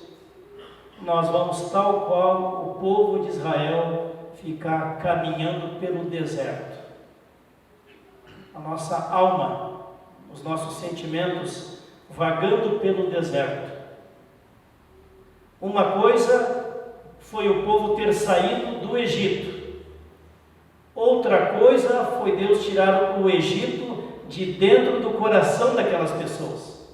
nós vamos, tal qual o povo de Israel, ficar caminhando pelo deserto. A nossa alma, os nossos sentimentos, vagando pelo deserto. Uma coisa foi o povo ter saído do Egito. Outra coisa foi Deus tirar o Egito de dentro do coração daquelas pessoas.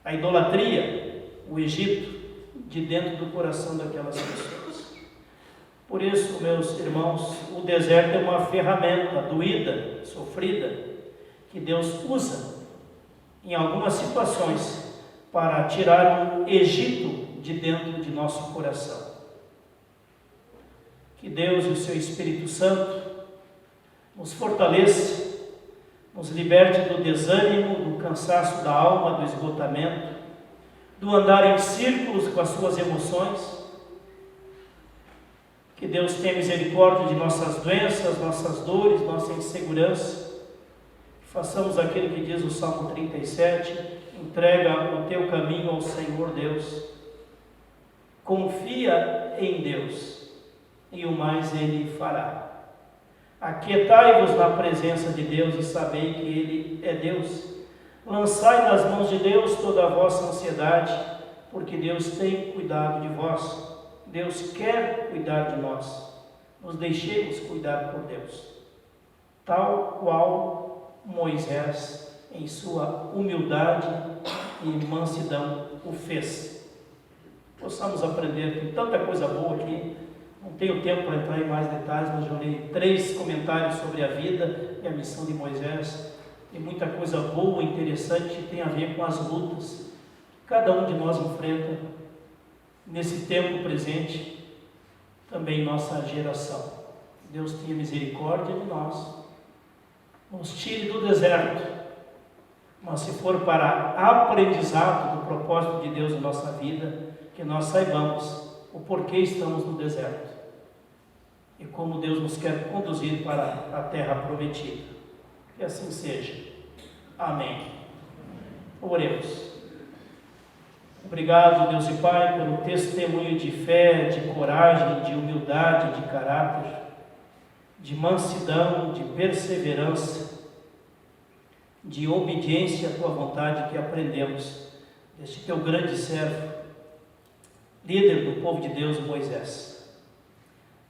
A idolatria, o Egito, de dentro do coração daquelas pessoas. Por isso, meus irmãos, o deserto é uma ferramenta doída, sofrida, que Deus usa em algumas situações para tirar o Egito de dentro de nosso coração. Que Deus e o seu Espírito Santo nos fortaleça, nos liberte do desânimo, do cansaço da alma, do esgotamento, do andar em círculos com as suas emoções. Que Deus tenha misericórdia de nossas doenças, nossas dores, nossa insegurança. Que façamos aquilo que diz o Salmo 37, entrega o teu caminho ao Senhor Deus. Confia em Deus, e o mais Ele fará. Aquietai-vos na presença de Deus e sabei que Ele é Deus. Lançai nas mãos de Deus toda a vossa ansiedade, porque Deus tem cuidado de vós. Deus quer cuidar de nós. Nos deixemos cuidar por Deus. Tal qual Moisés, em sua humildade e mansidão, o fez. Possamos aprender, tem tanta coisa boa aqui. Não tenho tempo para entrar em mais detalhes, mas eu li 3 comentários sobre a vida e a missão de Moisés. Tem muita coisa boa, interessante, que tem a ver com as lutas que cada um de nós enfrenta nesse tempo presente, também nossa geração. Deus tenha misericórdia de nós, nos tire do deserto, mas se for para aprendizado do propósito de Deus em nossa vida, que nós saibamos o porquê estamos no deserto e como Deus nos quer conduzir para a terra prometida. Que assim seja. Amém. Oremos. Obrigado, Deus e Pai, pelo testemunho de fé, de coragem, de humildade, de caráter, de mansidão, de perseverança, de obediência à Tua vontade que aprendemos deste Teu grande servo, líder do povo de Deus, Moisés.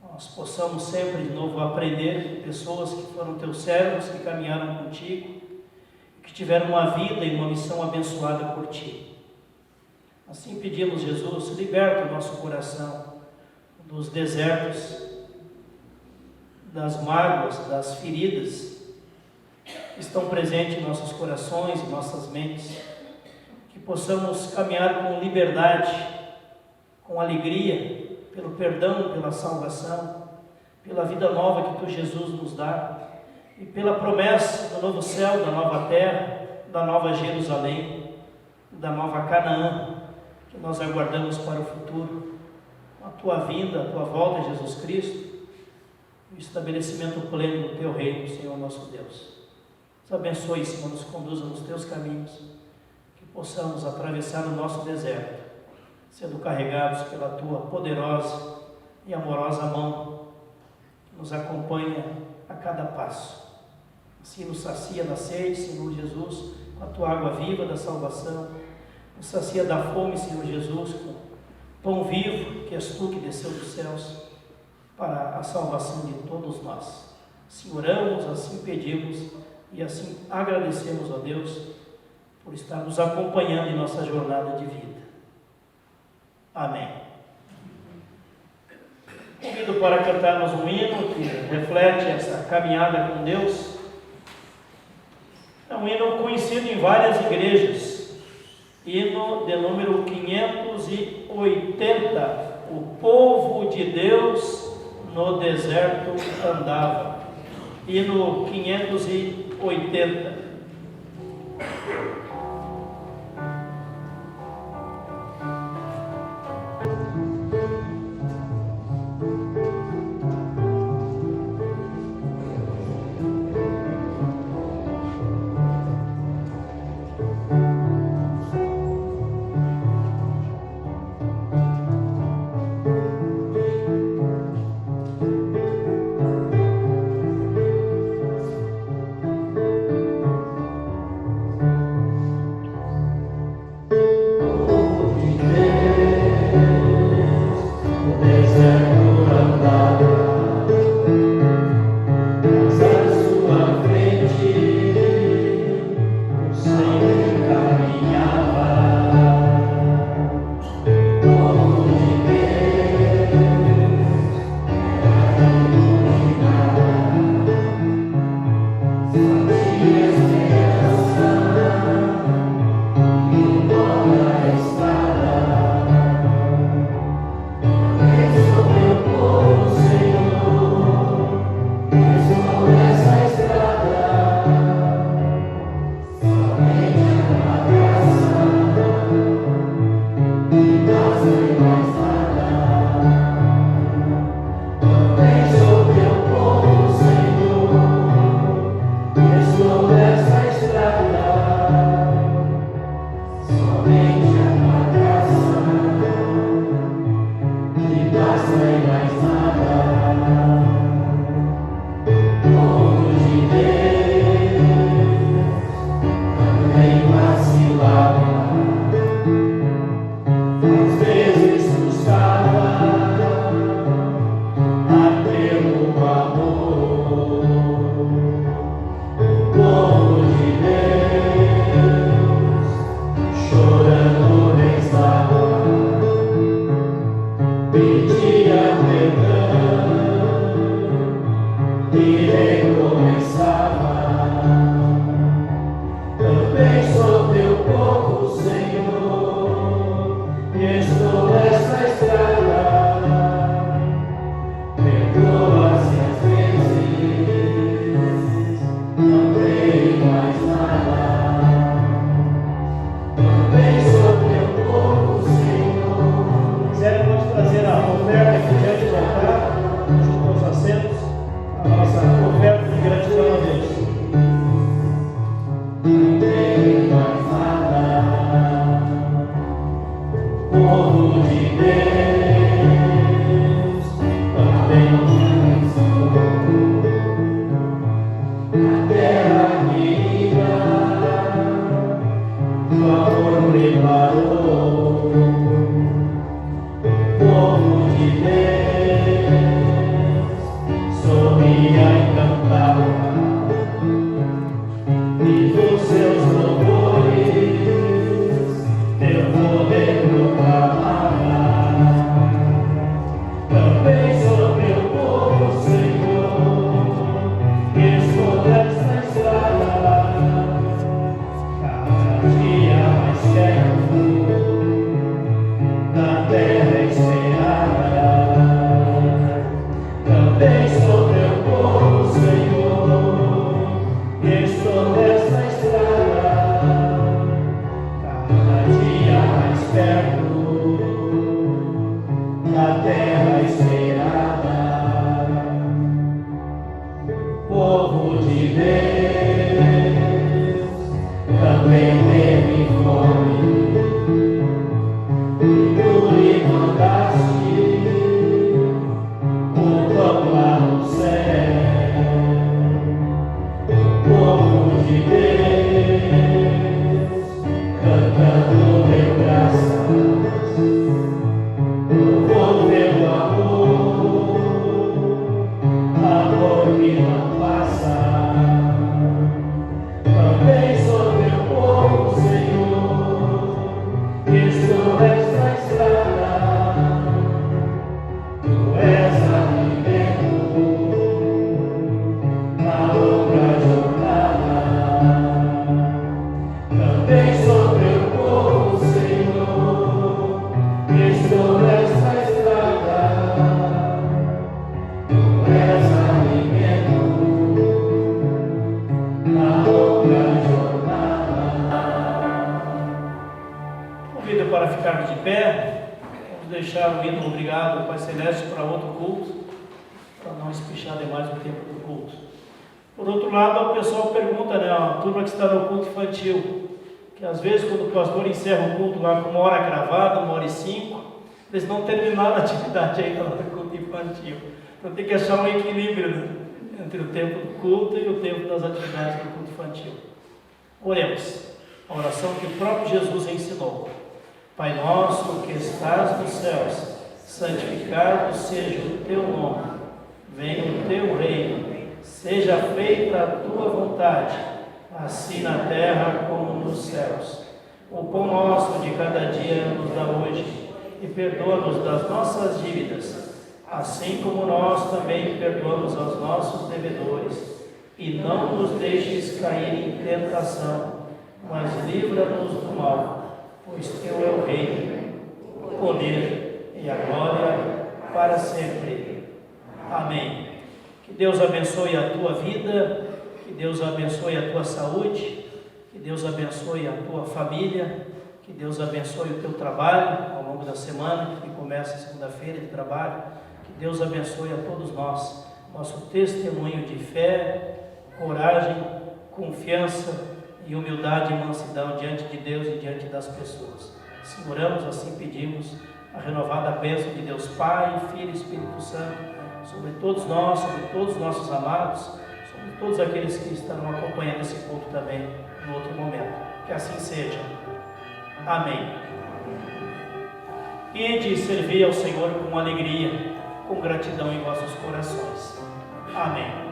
Nós possamos sempre de novo aprender de pessoas que foram Teus servos, que caminharam contigo, que tiveram uma vida e uma missão abençoada por Ti. Assim pedimos, Jesus, liberta o nosso coração dos desertos, das mágoas, das feridas que estão presentes em nossos corações e nossas mentes, que possamos caminhar com liberdade, com alegria, pelo perdão, pela salvação, pela vida nova que Tu, Jesus, nos dá, e pela promessa do novo céu, da nova terra, da nova Jerusalém, da nova Canaã, que nós aguardamos para o futuro, a Tua vinda, a Tua volta, Jesus Cristo, o estabelecimento pleno do Teu reino, Senhor nosso Deus. Nos abençoe, Senhor, nos conduza nos Teus caminhos, que possamos atravessar o nosso deserto, sendo carregados pela Tua poderosa e amorosa mão, que nos acompanha a cada passo. Assim nos sacia da sede, Senhor Jesus, com a Tua água viva da salvação, nos sacia da fome, Senhor Jesus, com pão vivo, que és Tu que desceu dos céus, para a salvação de todos nós. Assim oramos, assim pedimos, e assim agradecemos a Deus, por estar nos acompanhando em nossa jornada de vida. Amém. Convido para cantarmos um hino que reflete essa caminhada com Deus. É um hino conhecido em várias igrejas, hino de número 580, o povo de Deus no deserto andava, hino 580. Cantando mil graças, o povo meu Para ficarmos de pé, vamos deixar o hino Obrigado ao Pai Celeste para outro culto, para não espichar demais o tempo do culto. Por outro lado, o pessoal pergunta, né, a turma que está no culto infantil, que às vezes quando o pastor encerra o culto lá com 1h cravada, 1h05, eles não terminaram a atividade ainda lá no culto infantil. Então tem que achar um equilíbrio, né, entre o tempo do culto e o tempo das atividades do culto infantil. Oremos, a oração que o próprio Jesus ensinou. Pai nosso que estás nos céus, santificado seja o teu nome, venha o teu reino, seja feita a tua vontade, assim na terra como nos céus. O pão nosso de cada dia nos dá hoje, e perdoa-nos das nossas dívidas, assim como nós também perdoamos aos nossos devedores, e não nos deixes cair em tentação, mas livra-nos do mal. Pois teu é o reino, o poder e a glória para sempre. Amém. Que Deus abençoe a tua vida, que Deus abençoe a tua saúde, que Deus abençoe a tua família, que Deus abençoe o teu trabalho ao longo da semana, que começa segunda-feira de trabalho. Que Deus abençoe a todos nós, nosso testemunho de fé, coragem, confiança e humildade e mansidão diante de Deus e diante das pessoas. Seguramos, assim pedimos, a renovada bênção de Deus Pai, Filho e Espírito Santo, sobre todos nós, sobre todos os nossos amados, sobre todos aqueles que estarão acompanhando esse culto também em outro momento. Que assim seja. Amém. Ide servir ao Senhor com alegria, com gratidão em vossos corações. Amém.